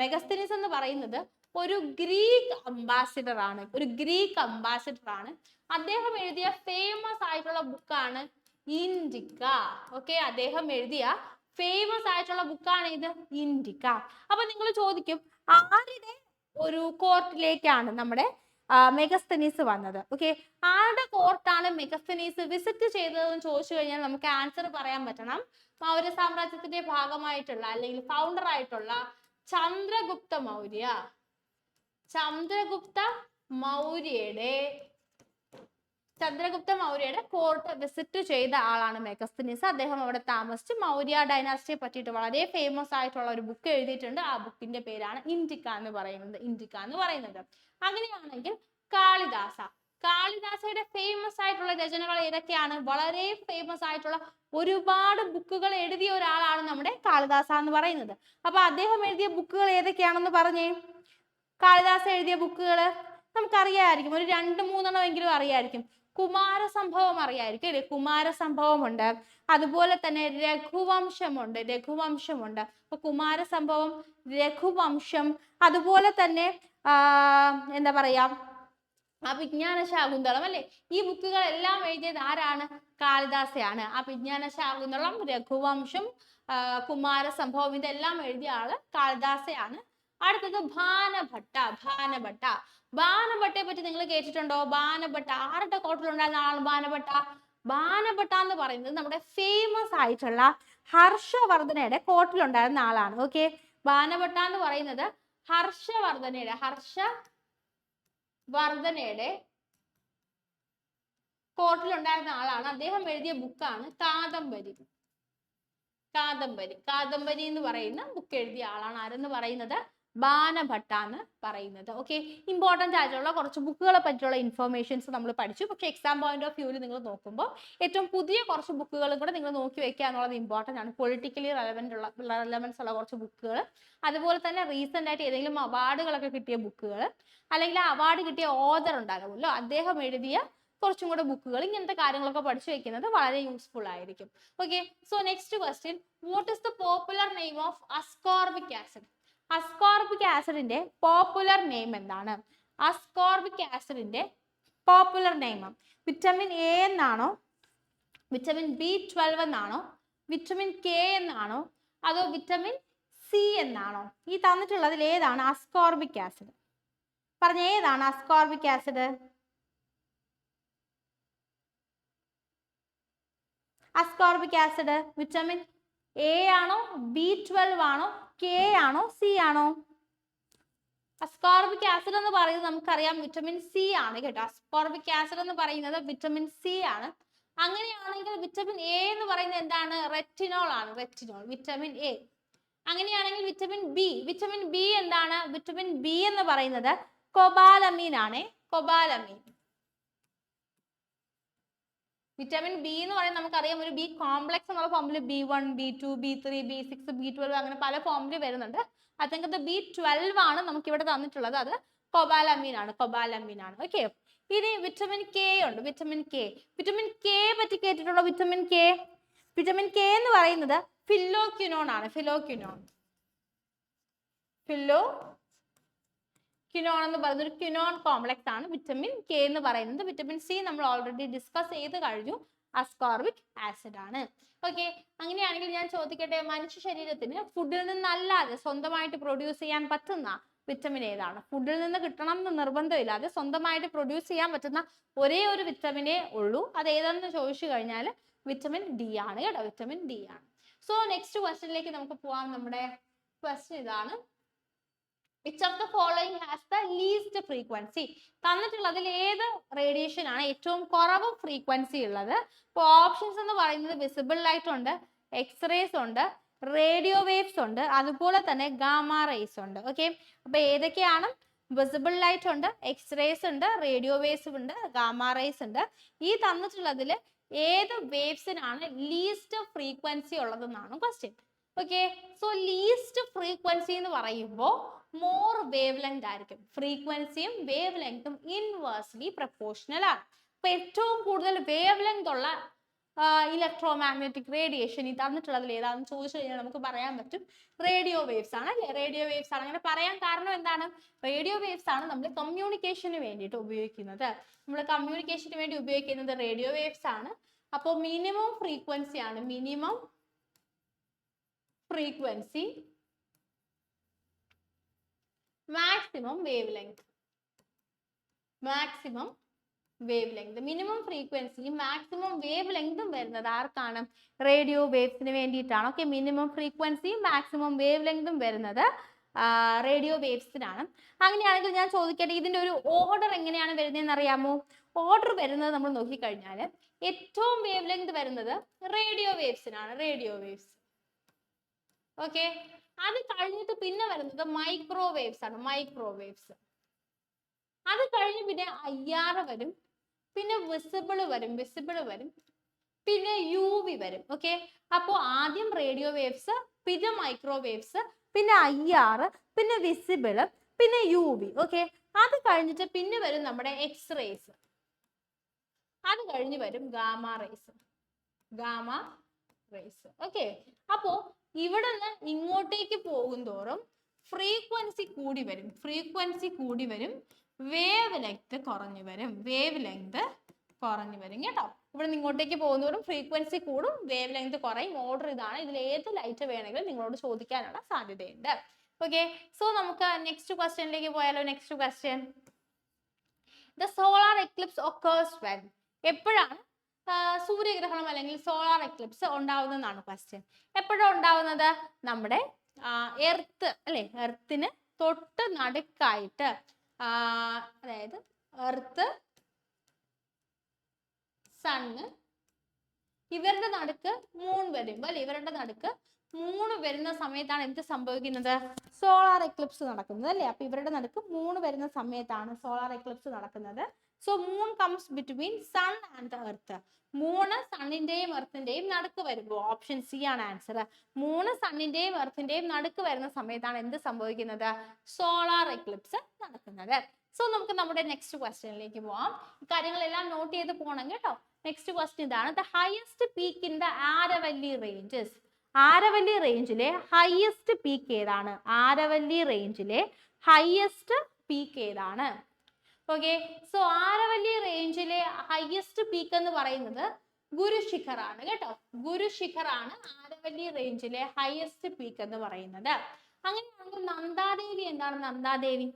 മെഗസ്തനീസ് എന്ന് പറയുന്നത് ഒരു ഗ്രീക്ക് അംബാസിഡർ ആണ്. ഒരു ഗ്രീക്ക് അംബാസിഡർ ആണ്. അദ്ദേഹം എഴുതിയ ഫേമസ് ആയിട്ടുള്ള ബുക്കാണ് ഇൻഡിക്ക. ഓക്കെ, അദ്ദേഹം എഴുതിയ ഫേമസ് ആയിട്ടുള്ള ബുക്കാണ് ഇത്, ഇൻഡിക്ക. അപ്പൊ നിങ്ങൾ ചോദിക്കും, ആരുടെ ഒരു കോർട്ടിലേക്കാണ് നമ്മുടെ മെഗസ്തനീസ് വന്നത്. ഓക്കെ, ആരുടെ കോർട്ടാണ് മെഗസ്തനീസ് വിസിറ്റ് ചെയ്തതെന്ന് ചോദിച്ചു കഴിഞ്ഞാൽ നമുക്ക് ആൻസർ പറയാൻ പറ്റണം. മൗര്യ സാമ്രാജ്യത്തിന്റെ ഭാഗമായിട്ടുള്ള അല്ലെങ്കിൽ ഫൗണ്ടർ ആയിട്ടുള്ള ചന്ദ്രഗുപ്ത മൗര്യ. ചന്ദ്രഗുപ്ത മൗര്യയുടെ കോർട്ട് വിസിറ്റ് ചെയ്ത ആളാണ് മെഗസ്തനീസ്. അദ്ദേഹം അവിടെ താമസിച്ച് മൗര്യ ഡൈനാസ്റ്റിയെ പറ്റിയിട്ട് വളരെ ഫേമസ് ആയിട്ടുള്ള ഒരു ബുക്ക് എഴുതിയിട്ടുണ്ട്. ആ ബുക്കിന്റെ പേരാണ് ഇന്ത്യക്ക എന്ന് പറയുന്നത്. അങ്ങനെയാണെങ്കിൽ കാളിദാസയുടെ ഫേമസ് ആയിട്ടുള്ള രചനകൾ ഏതൊക്കെയാണ്? വളരെ ഫേമസ് ആയിട്ടുള്ള ഒരുപാട് ബുക്കുകൾ എഴുതിയ ഒരാളാണ് നമ്മുടെ കാളിദാസ എന്ന് പറയുന്നത്. അപ്പൊ അദ്ദേഹം എഴുതിയ ബുക്കുകൾ ഏതൊക്കെയാണെന്ന് പറഞ്ഞേ. കാളിദാസ എഴുതിയ ബുക്കുകൾ നമുക്കറിയാമായിരിക്കും, ഒരു 2-3 എങ്കിലും അറിയായിരിക്കും. കുമാരസംഭവം അറിയായിരിക്കും അല്ലെ? കുമാരസംഭവം ഉണ്ട്, അതുപോലെ തന്നെ രഘുവംശമുണ്ട്. അപ്പൊ കുമാരസംഭവം, രഘുവംശം, അതുപോലെ തന്നെ എന്താ പറയാ, അഭിജ്ഞാന ശാകുന്തളം അല്ലെ? ഈ ബുക്കുകൾ എല്ലാം എഴുതിയത് ആരാണ്? കാളിദാസയാണ്. അഭിജ്ഞാന ശാകുന്തളം, രഘുവംശം, കുമാരസംഭവം ഇതെല്ലാം എഴുതിയ ആള് കാളിദാസയാണ്. അടുത്തത് ബാണഭട്ടയെ പറ്റി നിങ്ങൾ കേട്ടിട്ടുണ്ടോ? ബാണഭട്ട ആരുടെ കോർട്ടിലുണ്ടായിരുന്ന ആളാണ് ബാണഭട്ട എന്ന് പറയുന്നത് നമ്മുടെ ഫേമസ് ആയിട്ടുള്ള ഹർഷവർദ്ധനയുടെ കോർട്ടിലുണ്ടായിരുന്ന ആളാണ്. ഓക്കെ, ബാണഭട്ട എന്ന് പറയുന്നത് ഹർഷവർദ്ധനയുടെ കോർട്ടിലുണ്ടായിരുന്ന ആളാണ്. അദ്ദേഹം എഴുതിയ ബുക്കാണ് കാദംബരി എന്ന് പറയുന്ന ബുക്ക് എഴുതിയ ആളാണ് ആരെന്ന് പറയുന്നത്? ബാണഭട്ട എന്ന് പറയുന്നത്. ഓക്കെ, ഇമ്പോർട്ടന്റ് ആയിട്ടുള്ള കുറച്ച് ബുക്കുകളെ പറ്റിയുള്ള ഇൻഫർമേഷൻസ് നമ്മൾ പഠിച്ചു. പക്ഷെ എക്സാം പോയിന്റ് ഓഫ് വ്യൂവിൽ നിങ്ങൾ നോക്കുമ്പോൾ ഏറ്റവും പുതിയ കുറച്ച് ബുക്കുകളും കൂടെ നിങ്ങൾ നോക്കി വെക്കുക എന്നുള്ളത് ഇമ്പോർട്ടന്റ് ആണ്. പൊളിറ്റിക്കലി റെലവൻസ് ഉള്ള കുറച്ച് ബുക്കുകൾ, അതുപോലെ തന്നെ റീസെന്റ് ആയിട്ട് ഏതെങ്കിലും അവാർഡുകളൊക്കെ കിട്ടിയ ബുക്കുകൾ, അല്ലെങ്കിൽ ആ അവാർഡ് കിട്ടിയ ഓഥർ ഉണ്ടാകുമല്ലോ, അദ്ദേഹം എഴുതിയ കുറച്ചും കൂടെ ബുക്കുകൾ, ഇങ്ങനത്തെ കാര്യങ്ങളൊക്കെ പഠിച്ചു വെക്കുന്നത് വളരെ യൂസ്ഫുൾ ആയിരിക്കും. Okay, so next question, what is the popular name of ascorbic acid? Ascorbic ആസിഡിന്റെ പോപ്പുലർ നെയിം എന്താണ്? അസ്കോർബിക് ആസിഡിന്റെ പോപ്പുലർ നെയിം വിറ്റമിൻ എ എന്നാണോ, വിറ്റമിൻ B12 എന്നാണോ, വിറ്റമിൻ കെ എന്നാണോ, അതോ വിറ്റമിൻ സി എന്നാണോ? ഈ തന്നിട്ടുള്ളതിൽ ഏതാണ് അസ്കോർബിക് ആസിഡ്? പറഞ്ഞ ഏതാണ് ascorbic acid? Ascorbic acid vitamin A ആണോ, B12 ആണോ, കെ ആണോ, സി ആണോ? അസ്കോർബിക് ആസിഡ് എന്ന് പറയുന്നത് നമുക്കറിയാം വിറ്റമിൻ സി ആണ് കേട്ടോ. അസ്കോർബിക് ആസിഡ് എന്ന് പറയുന്നത് വിറ്റമിൻ സി ആണ്. അങ്ങനെയാണെങ്കിൽ വിറ്റമിൻ എ എന്ന് പറയുന്നത് എന്താണ്? റെറ്റിനോൾ ആണ്. Vitamin A. അങ്ങനെയാണെങ്കിൽ വിറ്റമിൻ ബി എന്താണ്? വിറ്റമിൻ ബി എന്ന് പറയുന്നത് കൊബാലമീൻ ആണ്. വിറ്റമിൻ ബി എന്ന് പറയുന്നത് നമുക്കറിയാം ഒരു ബി കോംപ്ലക്സ് എന്നുള്ള ഫോമിൽ B1, B2, B3, B6, B12 അങ്ങനെ പല ഫോമിൽ വരുന്നുണ്ട്. അതിനകത്ത് B12 ആണ് നമുക്ക് ഇവിടെ തന്നിട്ടുള്ളത്. അത് കൊബാലമീൻ ആണ്. ഓക്കെ, ഇനി വിറ്റമിൻ കെ ഉണ്ട്. വിറ്റമിൻ കെ പറ്റി കേട്ടിട്ടുണ്ടോ? വിറ്റമിൻ കെ എന്ന് പറയുന്നത് ഫില്ലോക്വിനോൺ ആണ്. ഫില്ലോക്വിനോൺ എന്ന് പറയുന്നത് ഒരു ക്വിനോൺ കോംപ്ലക്സ് ആണ് വിറ്റമിൻ കെ എന്ന് പറയുന്നത്. വിറ്റമിൻ സി നമ്മൾ ഓൾറെഡി ഡിസ്കസ് ചെയ്ത് കഴിഞ്ഞു, അസ്കോർബിക് ആസിഡ് ആണ്. ഓക്കെ, അങ്ങനെയാണെങ്കിൽ ഞാൻ ചോദിക്കട്ടെ, മനുഷ്യ ശരീരത്തിന് ഫുഡിൽ നിന്നല്ലാതെ സ്വന്തമായിട്ട് പ്രൊഡ്യൂസ് ചെയ്യാൻ പറ്റുന്ന വിറ്റമിൻ ഏതാണ്? ഫുഡിൽ നിന്ന് കിട്ടണം എന്ന് നിർബന്ധമില്ലാതെ സ്വന്തമായിട്ട് പ്രൊഡ്യൂസ് ചെയ്യാൻ പറ്റുന്ന ഒരേ ഒരു വിറ്റമിനേ ഉള്ളൂ. അത് ഏതാണെന്ന് ചോദിച്ചു കഴിഞ്ഞാൽ വിറ്റമിൻ ഡി ആണ് കേട്ടോ. വിറ്റമിൻ ഡി ആണ്. സോ നെക്സ്റ്റ് ക്വസ്റ്റ്യനിലേക്ക് നമുക്ക് പോവാം. നമ്മുടെ ക്വസ്റ്റ്യൻ ഇതാണ്, which of the following has the least frequency? തന്നിട്ടുള്ളതിൽ ഏത് റേഡിയേഷൻ ആണ് ഏറ്റവും കുറവ് ഫ്രീക്വൻസി ഉള്ളത്? ഇപ്പോൾ ഓപ്ഷൻസ് എന്ന് പറയുന്നത് വിസിബിൾ ലൈറ്റ് ഉണ്ട്, എക്സ്റേസ് ഉണ്ട്, റേഡിയോ വേവ്സ് ഉണ്ട്, അതുപോലെ തന്നെ ഗാമ റേസ് ഉണ്ട്. ഓക്കെ, അപ്പൊ ഏതൊക്കെയാണ്? വിസിബിൾ ലൈറ്റ് ഉണ്ട്, എക്സ്റേസ് ഉണ്ട്, റേഡിയോ വേവ്സ് ഉണ്ട്, ഗാമ റേസ് ഉണ്ട്. ഈ തന്നിട്ടുള്ളതിൽ ഏത് വേവ്സിനാണ് ലീസ്റ്റ് ഫ്രീക്വൻസി ഉള്ളതെന്നാണ് question. Okay, so least frequency എന്ന് പറയുമ്പോൾ മോർ വേവ് ലെങ്ത് ആയിരിക്കും. ഫ്രീക്വൻസിയും വേവ് ലെങ്തും ഇൻവേഴ്സ്ലി പ്രൊപ്പോർഷണൽ ആണ്. അപ്പൊ ഏറ്റവും കൂടുതൽ വേവ് ലെങ്ത് ഉള്ള ഇലക്ട്രോമാഗ്നറ്റിക് റേഡിയേഷൻ ഈ തന്നിട്ടുള്ളതിൽ ഏതാണെന്ന് ചോദിച്ചു കഴിഞ്ഞാൽ നമുക്ക് പറയാൻ പറ്റും റേഡിയോ വേവ്സ് ആണ് അല്ലേ? റേഡിയോ വേവ്സ് ആണ്. അങ്ങനെ പറയാൻ കാരണം എന്താണ്? റേഡിയോ വേവ്സ് ആണ് നമ്മൾ കമ്മ്യൂണിക്കേഷന് വേണ്ടിയിട്ട് ഉപയോഗിക്കുന്നത്. നമ്മൾ കമ്മ്യൂണിക്കേഷന് വേണ്ടി ഉപയോഗിക്കുന്നത് റേഡിയോ വേവ്സ് ആണ്. അപ്പോൾ മിനിമം ഫ്രീക്വൻസി ആണ്. Minimum frequency maximum wave length. Maximum wave length, minimum ഫ്രീക്വൻസിയും മാക്സിമം വേവ് ലെങ്തും വരുന്നത് ആർക്കാണ്? റേഡിയോ വേവ്സിന് വേണ്ടിയിട്ടാണ്. ഓക്കെ, മിനിമം ഫ്രീക്വൻസിയും മാക്സിമം വേവ് ലെങ്തും വരുന്നത് റേഡിയോ വേവ്സിനാണ്. അങ്ങനെയാണെങ്കിൽ ഞാൻ ചോദിക്കട്ടെ, ഇതിന്റെ ഒരു ഓർഡർ എങ്ങനെയാണ് വരുന്നതെന്ന് അറിയാമോ? ഓർഡർ വരുന്നത് നമ്മൾ നോക്കിക്കഴിഞ്ഞാൽ ഏറ്റവും വേവ് ലെങ്ത് വരുന്നത് റേഡിയോ വേവ്സിനാണ്, റേഡിയോ വേവ്സ്. ഓക്കെ, അത് കഴിഞ്ഞിട്ട് പിന്നെ വരുന്നത് മൈക്രോവേവ്സ് ആണ്, മൈക്രോവേവ്സ്. അത് കഴിഞ്ഞ് പിന്നെ IR വരും, പിന്നെ വിസിബിൾ വരും, പിന്നെ UV വരും. ഓക്കെ, അപ്പോൾ ആദ്യം റേഡിയോ വേവ്സ്, പിന്നെ മൈക്രോവേവ്സ്, പിന്നെ IR, പിന്നെ വിസിബിൾ, പിന്നെ UV. ഓക്കെ, അത് കഴിഞ്ഞിട്ട് പിന്നെ വരും നമ്മുടെ എക്സ്റേസ്, അത് കഴിഞ്ഞ് വരും gamma rays, gamma rays. Okay, അപ്പോ ഇവിടെ നിന്ന് ഇങ്ങോട്ടേക്ക് പോകും തോറും ഫ്രീക്വൻസി കൂടി വരും, ഫ്രീക്വൻസി കൂടി വരും, വേവ് ലെങ്ത് കുറഞ്ഞു വരും, വേവ് ലെങ്ത് കുറഞ്ഞു വരും കേട്ടോ. ഇവിടെ നിന്ന് ഇങ്ങോട്ടേക്ക് പോകുന്നതോറും ഫ്രീക്വൻസി കൂടും, വേവ് ലെങ്ത് കുറയും. ഓർഡർ ഇതാണ്. ഇതിൽ ഏത് ലൈറ്റ് വേണമെങ്കിലും നിങ്ങളോട് ചോദിക്കാനുള്ള സാധ്യതയുണ്ട്. ഓക്കെ, സോ നമുക്ക് നെക്സ്റ്റ് ക്വസ്റ്റ്യനിലേക്ക് പോയാലോ. Next question, the solar Eclipse occurs when. എപ്പോഴാണ് സൂര്യഗ്രഹണം അല്ലെങ്കിൽ സോളാർ എക്ലിപ്സ് ഉണ്ടാവുന്നതാണ് ക്വസ്റ്റ്യൻ. എപ്പോഴാണ് ഉണ്ടാവുന്നത്? നമ്മുടെ എർത്ത് അല്ലെ, എർത്തിന് തൊട്ട് നടുക്കായിട്ട്, അതായത് എർത്ത്, സണ്ണ്, ഇവരുടെ നടുക്ക് മൂൺ വരുമ്പോ അല്ലെ, ഇവരുടെ നടുക്ക് മൂണ് വരുന്ന സമയത്താണ് എന്ത് സംഭവിക്കുന്നത്? സോളാർ എക്ലിപ്സ് നടക്കുന്നത് അല്ലെ. അപ്പൊ ഇവരുടെ നടുക്ക് മൂണ് വരുന്ന സമയത്താണ് സോളാർ എക്ലിപ്സ് നടക്കുന്നത്. So moon comes between sun and the earth. Moon സണ്ണിന്റെയും എർത്തിന്റെയും നടുക്ക് വരുമ്പോൾ, ഓപ്ഷൻ സി ആണ് ആൻസർ. മൂണ് സണ്ണിന്റെയും എർത്തിന്റെയും നടുക്ക് വരുന്ന സമയത്താണ് എന്ത് സംഭവിക്കുന്നത്? സോളാർ എക്ലിപ്സ് നടക്കുന്നത്. സോ നമുക്ക് നമ്മുടെ നെക്സ്റ്റ് ക്വസ്റ്റ്യനിലേക്ക് പോവാം. കാര്യങ്ങളെല്ലാം നോട്ട് ചെയ്ത് പോകണം കേട്ടോ. നെക്സ്റ്റ് ക്വസ്റ്റ്യൻ ഇതാണ്, the highest peak in the Aravalli ranges. Aravalli റേഞ്ചിലെ ഹയസ്റ്റ് പീക്ക് ഏതാണ്? ആരവല്ലി റേഞ്ചിലെ ഹയസ്റ്റ് പീക്ക് ഏതാണ്? ഓക്കെ, സോ ആരവല്ലി റേഞ്ചിലെ ഹയസ്റ്റ് പീക്ക് എന്ന് പറയുന്നത് ഗുരുശിഖർ ആണ് കേട്ടോ. ഗുരുശിഖർ ആണ് ആരവല്ലി റേഞ്ചിലെ ഹയസ്റ്റ് പീക്ക് എന്ന് പറയുന്നത്. അങ്ങനെയാണെങ്കിൽ നന്ദാദേവി എന്താണ്? നന്ദാദേവി,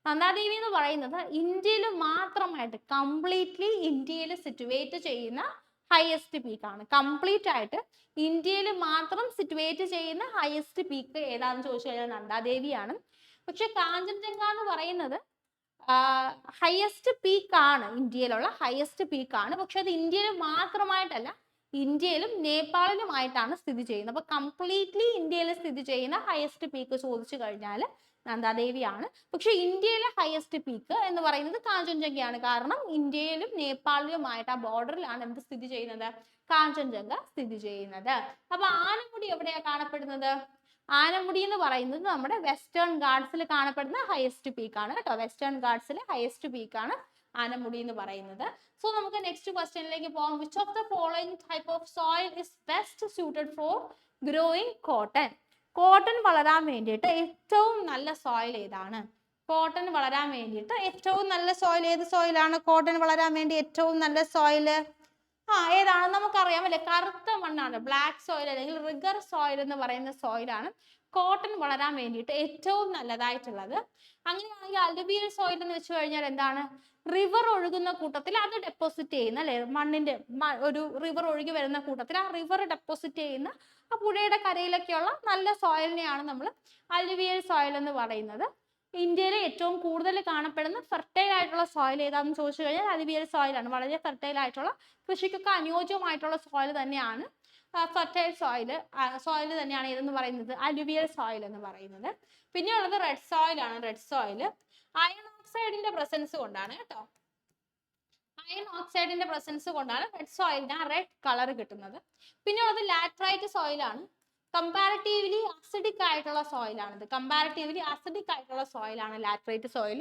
നന്ദാദേവി എന്ന് പറയുന്നത് ഇന്ത്യയിൽ മാത്രമായിട്ട്, കംപ്ലീറ്റ്ലി ഇന്ത്യയിൽ സിറ്റുവേറ്റ് ചെയ്യുന്ന ഹയസ്റ്റ് പീക്ക് ആണ്. കംപ്ലീറ്റ് ആയിട്ട് ഇന്ത്യയിൽ മാത്രം സിറ്റുവേറ്റ് ചെയ്യുന്ന ഹയസ്റ്റ് പീക്ക് ഏതാണെന്ന് ചോദിച്ചു കഴിഞ്ഞാൽ നന്ദാദേവിയാണ്. പക്ഷെ കാഞ്ചൻജംഗ എന്ന് പറയുന്നത് ഹയസ്റ്റ് പീക്ക് ആണ്, ഇന്ത്യയിലുള്ള ഹയസ്റ്റ് പീക്ക് ആണ്. പക്ഷെ അത് ഇന്ത്യയിൽ മാത്രമായിട്ടല്ല, ഇന്ത്യയിലും നേപ്പാളിലുമായിട്ടാണ് സ്ഥിതി ചെയ്യുന്നത്. അപ്പൊ കംപ്ലീറ്റ്ലി ഇന്ത്യയിൽ സ്ഥിതി ചെയ്യുന്ന ഹയസ്റ്റ് പീക്ക് ചോദിച്ചു കഴിഞ്ഞാൽ നന്ദാദേവിയാണ്. പക്ഷെ ഇന്ത്യയിലെ ഹയസ്റ്റ് പീക്ക് എന്ന് പറയുന്നത് കാഞ്ചൻജംഗയാണ്. കാരണം ഇന്ത്യയിലും നേപ്പാളിലുമായിട്ട് ആ ബോർഡറിലാണ് എന്ത് സ്ഥിതി ചെയ്യുന്നത്? കാഞ്ചൻജംഗ സ്ഥിതി ചെയ്യുന്നത്. അപ്പൊ ആനമുടി എവിടെയാണ് കാണപ്പെടുന്നത്? ആനമുടി എന്ന് പറയുന്നത് നമ്മുടെ വെസ്റ്റേൺ ഗാർഡ്സിൽ കാണപ്പെടുന്ന ഹയസ്റ്റ് പീക്ക് ആണ് കേട്ടോ. വെസ്റ്റേൺ ഗാർഡ്സിലെ ഹയസ്റ്റ് പീക്ക് ആണ് ആനമുടി എന്ന് പറയുന്നത്. സോ നമുക്ക് നെക്സ്റ്റ് ക്വസ്റ്റ്യനിലേക്ക് പോകാം. Which of the following type of soil is best suited four growing cotton? Cotton വളരാൻ വേണ്ടിയിട്ട് ഏറ്റവും നല്ല സോയിൽ ഏതാണ്? കോട്ടൺ വളരാൻ വേണ്ടിയിട്ട് ഏറ്റവും നല്ല സോയിൽ ഏത് സോയിലാണ്? കോട്ടൺ വളരാൻ വേണ്ടി ഏറ്റവും നല്ല സോയില് ഏതാണ്? നമുക്കറിയാം അല്ലെ, കറുത്ത മണ്ണാണ്, ബ്ലാക്ക് സോയിൽ അല്ലെങ്കിൽ റിഗർ സോയിൽ എന്ന് പറയുന്ന സോയിലാണ് കോട്ടൺ വളരാൻ വേണ്ടിയിട്ട് ഏറ്റവും നല്ലതായിട്ടുള്ളത്. അങ്ങനെയാണെങ്കിൽ അലുവിയൽ സോയിൽ എന്ന് വെച്ച് കഴിഞ്ഞാൽ എന്താണ്? റിവർ ഒഴുകുന്ന കൂട്ടത്തിൽ അത് ഡെപ്പോസിറ്റ് ചെയ്യുന്ന അല്ലെ, മണ്ണിന്റെ ഒരു റിവർ ഒഴുകി വരുന്ന കൂട്ടത്തിൽ ആ റിവർ ഡെപ്പോസിറ്റ് ചെയ്യുന്ന ആ പുഴയുടെ കരയിലൊക്കെയുള്ള നല്ല സോയിലിനെയാണ് നമ്മൾ അലുവിയൽ സോയിൽ എന്ന് പറയുന്നത്. ഇന്ത്യയിലെ ഏറ്റവും കൂടുതൽ കാണപ്പെടുന്ന ഫെർട്ടൈൽ ആയിട്ടുള്ള സോയിൽ ഏതാണെന്ന് ചോദിച്ചു കഴിഞ്ഞാൽ അലുവിയൽ സോയിലാണ്. വളരെ ഫെർട്ടൈൽ ആയിട്ടുള്ള, കൃഷിക്കൊക്കെ അനുയോജ്യമായിട്ടുള്ള സോയിൽ തന്നെയാണ് ഫെർട്ടൈൽ സോയിൽ തന്നെയാണ് ഇതെന്ന് പറയുന്നത് അലുവിയൽ സോയിൽ എന്ന് പറയുന്നത്. പിന്നെ ഉള്ളത് റെഡ് സോയിൽ ആണ്. റെഡ് സോയിൽ അയൺ ഓക്സൈഡിന്റെ പ്രസൻസ് കൊണ്ടാണ് കേട്ടോ. അയൺ ഓക്സൈഡിന്റെ പ്രസൻസ് കൊണ്ടാണ് റെഡ് സോയിലിന് ആ റെഡ് കളർ കിട്ടുന്നത്. പിന്നെ ഉള്ളത് ലാറ്ററൈറ്റ് സോയിലാണ്. കമ്പാരിറ്റീവ്ലി അസിഡിക് ആയിട്ടുള്ള സോയിലാണിത്. കമ്പാരിറ്റീവ്ലി അസിഡിക് ആയിട്ടുള്ള സോയിലാണ് ലാറ്ററൈറ്റ് സോയിൽ.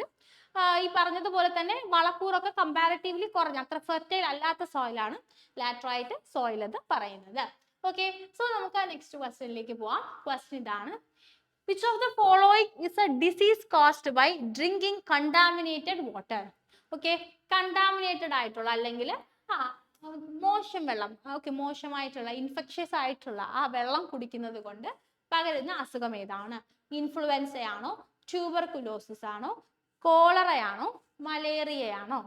ഈ പറഞ്ഞതുപോലെ തന്നെ വളക്കൂറൊക്കെ കമ്പാരിറ്റീവ്ലി കുറഞ്ഞ, അത്ര ഫെർട്ടൈൽ അല്ലാത്ത സോയിലാണ് ലാറ്ററൈറ്റ് സോയിൽ എന്ന് പറയുന്നത്. ഓക്കെ, സോ നമുക്ക് നെക്സ്റ്റ് ക്വസ്റ്റ്യനിലേക്ക് പോവാം. ക്വസ്റ്റ്യൻ ഇതാണ്, which of the following is a disease caused by drinking contaminated water? Okay, contaminated ആയിട്ടുള്ള അല്ലെങ്കിൽ മോശം വെള്ളം, ഓക്കെ, മോശമായിട്ടുള്ള ഇൻഫെക്ഷ്യസ് ആയിട്ടുള്ള ആ വെള്ളം കുടിക്കുന്നത് കൊണ്ട് പകരുന്ന അസുഖം ഏതാണ്? ഇൻഫ്ലുവൻസ ആണോ, ട്യൂബർകുലോസിസ് ആണോ, കോളറയാണോ, മലേറിയയാണോ?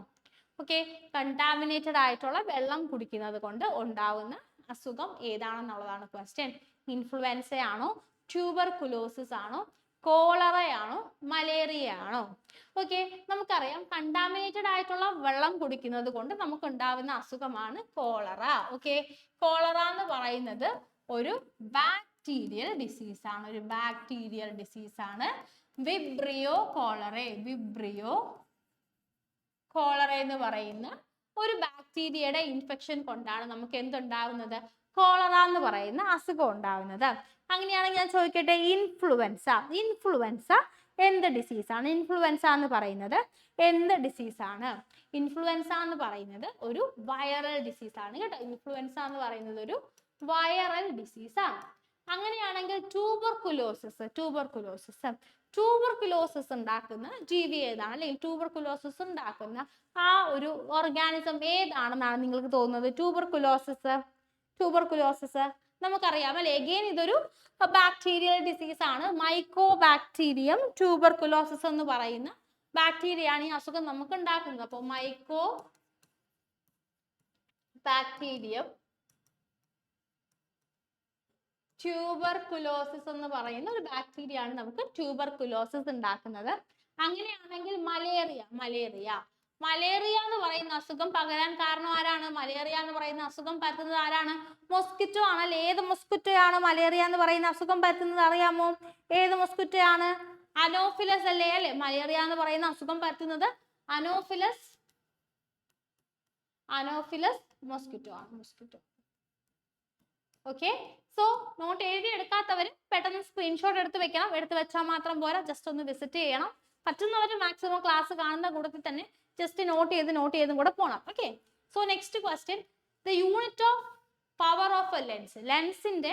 ഓക്കെ, കണ്ടാമിനേറ്റഡ് ആയിട്ടുള്ള വെള്ളം കുടിക്കുന്നത് കൊണ്ട് ഉണ്ടാവുന്ന അസുഖം ഏതാണെന്നുള്ളതാണ് ക്വസ്റ്റ്യൻ. ഇൻഫ്ലുവൻസ ആണോ, ട്യൂബർകുലോസിസ് ആണോ, കോളറയാണോ, മലേറിയ ആണോ? ഓക്കെ, നമുക്കറിയാം കണ്ടാമിനേറ്റഡ് ആയിട്ടുള്ള വെള്ളം കുടിക്കുന്നത് കൊണ്ട് നമുക്ക് ഉണ്ടാവുന്ന അസുഖമാണ് കോളറ. ഓക്കെ, കോളറ എന്ന് പറയുന്നത് ഒരു ബാക്ടീരിയൽ ഡിസീസ് ആണ്, ഒരു ബാക്ടീരിയൽ ഡിസീസ് ആണ്. വിബ്രിയോ കോളറെ, വിബ്രിയോ കോളറ എന്ന് പറയുന്ന ഒരു ബാക്ടീരിയയുടെ ഇൻഫെക്ഷൻ കൊണ്ടാണ് നമുക്ക് എന്തുണ്ടാവുന്നത്, കോളറ എന്ന് പറയുന്ന അസുഖം ഉണ്ടാവുന്നത്. അങ്ങനെയാണെങ്കിൽ ഞാൻ ചോദിക്കട്ടെ, ഇൻഫ്ലുവൻസ, ഇൻഫ്ലുവൻസ എന്ത് ഡിസീസാണ്? ഇൻഫ്ലുവൻസ എന്ന് പറയുന്നത് എന്ത് ഡിസീസാണ്? ഇൻഫ്ലുവൻസ എന്ന് പറയുന്നത് ഒരു വൈറൽ ഡിസീസാണ് കേട്ടോ. ഇൻഫ്ലുവൻസ എന്ന് പറയുന്നത് ഒരു വൈറൽ ഡിസീസാണ്. അങ്ങനെയാണെങ്കിൽ ട്യൂബർകുലോസിസ്, ട്യൂബർകുലോസിസ് ട്യൂബർകുലോസിസ് ഉണ്ടാക്കുന്ന ജീവി ഏതാണ്, അല്ലെങ്കിൽ ട്യൂബർകുലോസിസ് ഉണ്ടാക്കുന്ന ആ ഒരു ഓർഗാനിസം ഏതാണെന്നാണ് നിങ്ങൾക്ക് തോന്നുന്നത്? ട്യൂബർകുലോസിസ്, ട്യൂബർകുലോസിസ് നമുക്കറിയാം അല്ലെ, എഗെയിൻ ഇതൊരു ബാക്ടീരിയൽ ഡിസീസ് ആണ്. മൈക്കോ ബാക്ടീരിയം ട്യൂബർകുലോസിസ് എന്ന് പറയുന്ന ബാക്ടീരിയ ആണ് ഈ അസുഖം നമുക്ക് ഉണ്ടാക്കുന്നത്. അപ്പോൾ മൈക്കോ ബാക്ടീരിയം ട്യൂബർകുലോസിസ് എന്ന് പറയുന്ന ഒരു ബാക്ടീരിയ ആണ് നമുക്ക് ട്യൂബർകുലോസിസ് ഉണ്ടാക്കുന്നത്. അങ്ങനെയാണെങ്കിൽ മലേറിയ, മലേറിയ മലേറിയ എന്ന് പറയുന്ന അസുഖം പകരാൻ കാരണം ആരാണ്? മലേറിയ എന്ന് പറയുന്ന അസുഖം പരത്തുന്നത് ആരാണ്? മൊസ്കിറ്റോ ആണല്ലേ. ഏത് മൊസ്കിറ്റോ ആണ് മലേറിയ എന്ന് പറയുന്ന അസുഖം പരത്തുന്നത് അറിയാമോ? ഏത് മൊസ്കിറ്റോ ആണ്? അനോഫിലസ് അല്ലേ, അല്ലെ? മലേറിയ എന്ന് പറയുന്ന അസുഖം പരത്തുന്നത് അനോഫിലസ്, അനോഫിലസ് മൊസ്കിറ്റോ ആണ്, മൊസ്കിറ്റോ. ഓക്കെ, സോ നോട്ട് എഴുതി എടുക്കാത്തവർ പെട്ടെന്ന് സ്ക്രീൻഷോട്ട് എടുത്ത് വെക്കണം. എടുത്ത് വെച്ചാൽ മാത്രം പോരാ, ജസ്റ്റ് ഒന്ന് വിസിറ്റ് ചെയ്യണം. പറ്റുന്നവർ മാക്സിമം ക്ലാസ് കാണുന്ന കൂട്ടത്തിൽ തന്നെ ജസ്റ്റ് നോട്ട് ചെയ്തും കൂടെ പോകണം. Okay, so next question, the unit of power of A lens, ലെൻസിന്റെ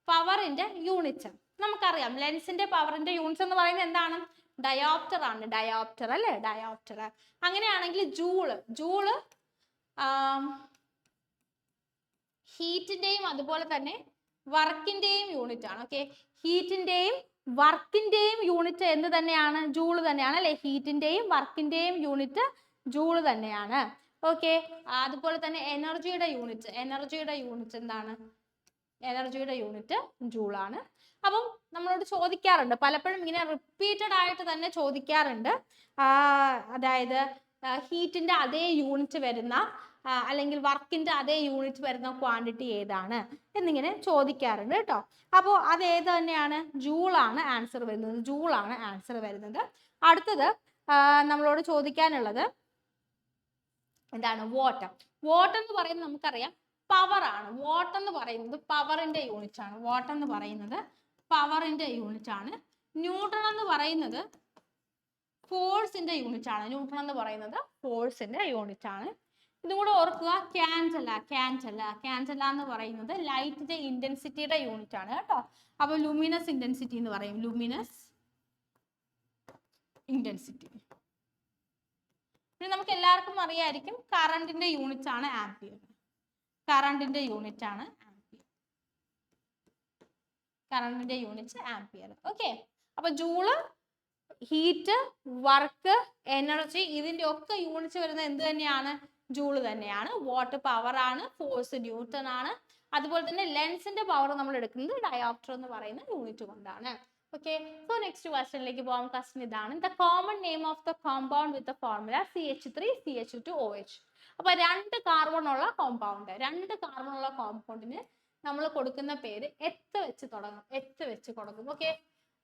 പവറിന്റെ യൂണിറ്റ്. നമുക്കറിയാം ലെൻസിന്റെ പവറിന്റെ യൂണിറ്റ് എന്ന് പറയുന്നത് എന്താണ്? ഡയോപ്റ്റർ ആണ്, ഡയോപ്റ്റർ അല്ലേ, ഡയോപ്റ്റർ. അങ്ങനെയാണെങ്കിൽ ജൂള്, ജൂള് ഹീറ്റിന്റെയും അതുപോലെ തന്നെ വർക്കിന്റെയും യൂണിറ്റ് ആണ്. ഓക്കെ, ഹീറ്റിന്റെയും വർക്കിന്റെയും യൂണിറ്റ് എന്ത് തന്നെയാണ്? ജൂള് തന്നെയാണ് അല്ലെ. ഹീറ്റിന്റെയും വർക്കിന്റെയും യൂണിറ്റ് ജൂള് തന്നെയാണ്. ഓക്കെ, അതുപോലെ തന്നെ എനർജിയുടെ യൂണിറ്റ്, എനർജിയുടെ യൂണിറ്റ് എന്താണ്? എനർജിയുടെ യൂണിറ്റ് ജൂളാണ്. അപ്പം നമ്മളോട് ചോദിക്കാറുണ്ട് പലപ്പോഴും, ഇങ്ങനെ റിപ്പീറ്റഡ് ആയിട്ട് തന്നെ ചോദിക്കാറുണ്ട്, അതായത് ഹീറ്റിന്റെ അതേ യൂണിറ്റ് വരുന്ന അല്ലെങ്കിൽ വർക്കിന്റെ അതേ യൂണിറ്റ് വരുന്ന ക്വാണ്ടിറ്റി ഏതാണ് എന്നിങ്ങനെ ചോദിക്കാറുണ്ട് കേട്ടോ. അപ്പോൾ അത് ഏത് തന്നെയാണ്? ജൂളാണ് ആൻസർ വരുന്നത്, ജൂളാണ് ആൻസർ വരുന്നത്. അടുത്തത് നമ്മളോട് ചോദിക്കാനുള്ളത് എന്താണ്? വാട്ട്. വാട്ട് എന്ന് പറയുന്നത് നമുക്കറിയാം പവർ ആണ്. വാട്ട് എന്ന് പറയുന്നത് പവറിന്റെ യൂണിറ്റ് ആണ്. വാട്ട് എന്ന് പറയുന്നത് പവറിന്റെ യൂണിറ്റ് ആണ്. ന്യൂട്ടൺ എന്ന് പറയുന്നത് ഫോഴ്സിന്റെ യൂണിറ്റ് ആണ്. ന്യൂട്ടൺ എന്ന് പറയുന്നത് ഫോഴ്സിന്റെ യൂണിറ്റ് ആണ്. ഇതും കൂടെ ഓർക്കുക. ക്യാൻഡല, ക്യാൻഡല, ക്യാൻഡല എന്ന് പറയുന്നത് ലൈറ്റിന്റെ ഇന്റൻസിറ്റിയുടെ യൂണിറ്റ് ആണ് കേട്ടോ. അപ്പൊ ലൂമിനസ് ഇന്റൻസിറ്റി എന്ന് പറയും, ലൂമിനസ് ഇന്റൻസിറ്റി. പിന്നെ നമുക്ക് എല്ലാവർക്കും അറിയായിരിക്കും കറണ്ടിന്റെ യൂണിറ്റ് ആണ് ആംപിയർ. കറണ്ടിന്റെ യൂണിറ്റ് ആണ് ആംപിയർ, കറണ്ടിന്റെ യൂണിറ്റ് ആംപിയർ. ഓക്കെ, അപ്പൊ ജൂള്, ഹീറ്റ്, വർക്ക്, എനർജി ഇതിന്റെ ഒക്കെ യൂണിറ്റ് വരുന്നത് എന്ത് തന്നെയാണ്? ജൂള് തന്നെയാണ്. വാട്ട് പവർ ആണ്, ഫോഴ്സ് ന്യൂട്ടൺ ആണ്. അതുപോലെ തന്നെ ലെൻസിന്റെ പവർ നമ്മൾ എടുക്കുന്നത് ഡയോപ്റ്റർ എന്ന് പറയുന്ന യൂണിറ്റ് കൊണ്ടാണ്. ഓക്കെ, സോ നെക്സ്റ്റ് ക്വസ്റ്റ്യനിലേക്ക് പോകാം. ക്വസ്റ്റ്യൻ ഇതാണ്, the common name of the compound with the formula CH3CH2OH. അപ്പൊ രണ്ട് കാർബൺ ഉള്ള കോമ്പൗണ്ട്, രണ്ട് കാർബൺ ഉള്ള കോമ്പൗണ്ടിന് നമ്മൾ കൊടുക്കുന്ന പേര് എത്ത് വെച്ച് തുടങ്ങും, എത്ത് വെച്ച് കൊടുക്കും. ഓക്കെ,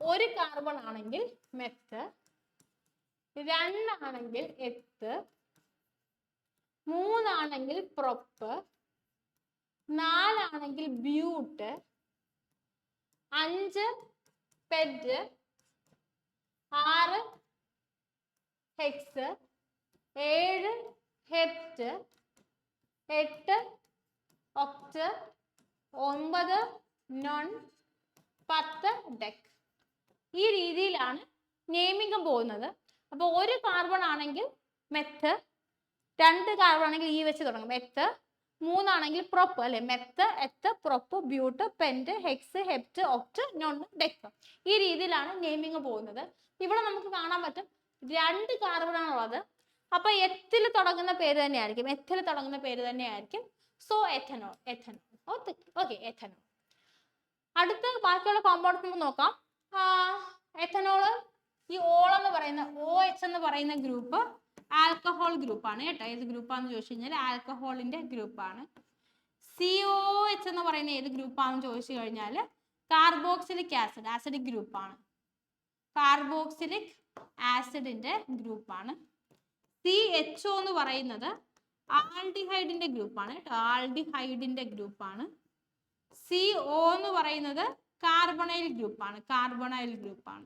ഒരു കാർബൺ ആണെങ്കിൽ മെത്ത്, രണ്ടാണെങ്കിൽ എത്ത്, മൂന്നാണെങ്കിൽ പ്രൊപ്പ്, നാലാണെങ്കിൽ ബ്യൂട്ട്, അഞ്ച് പെഡ്, ആറ് ഹെക്സ്, ഏഴ് ഹെപ്റ്റ്, എട്ട് ഒക്ട്, 9 നോൺ, 10 ഡെക്ക്. ഈ രീതിയിലാണ് നെയിമിംഗ് പോകുന്നത്. അപ്പോൾ ഒരു കാർബൺ ആണെങ്കിൽ മെത്ത്, രണ്ട് കാർബൺ ആണെങ്കിൽ ഈ വെച്ച് തുടങ്ങും, മെത്ത്, മൂന്നാണെങ്കിൽ പ്രൊപ്പ് അല്ലെ, meth, eth, prop, but, pent, hex, hept, oct, non, dec. ഈ രീതിയിലാണ് നെയിമിങ് പോകുന്നത്. ഇവിടെ നമുക്ക് കാണാൻ പറ്റും 2 കാർബണാണുള്ളത്. അപ്പൊ എത്തിൽ തുടങ്ങുന്ന പേര് തന്നെയായിരിക്കും, എത്തിൽ തുടങ്ങുന്ന പേര് തന്നെയായിരിക്കും. So ethanol, ethanol. Okay, ethanol. അടുത്ത ബാക്കിയുള്ള കോമ്പൗണ്ട്സ് നമുക്ക് നോക്കാം. എഥനോള്, ഈ ഓൾ എന്ന് പറയുന്ന OH എന്ന് പറയുന്ന ഗ്രൂപ്പ് ആൽക്കഹോൾ ഗ്രൂപ്പാണ് കേട്ടോ. ഏത് ഗ്രൂപ്പാന്ന് ചോദിച്ചു കഴിഞ്ഞാൽ ആൽക്കഹോളിന്റെ ഗ്രൂപ്പാണ്. COH എന്ന് പറയുന്ന ഏത് ഗ്രൂപ്പാന്ന് ചോദിച്ചു കഴിഞ്ഞാൽ കാർബോക്സിലിക് ആസിഡ്, ആസിഡിക് ഗ്രൂപ്പാണ്. കാർബോക്സിലിക് ആസിഡിന്റെ ഗ്രൂപ്പാണ്. CHO എന്ന് പറയുന്നത് ആൽഡിഹൈഡിന്റെ ഗ്രൂപ്പാണ് കേട്ടോ, ആൽഡിഹൈഡിന്റെ ഗ്രൂപ്പാണ്. CO എന്ന് പറയുന്നത് കാർബണൈൽ ഗ്രൂപ്പാണ്, കാർബണൈൽ ഗ്രൂപ്പാണ്.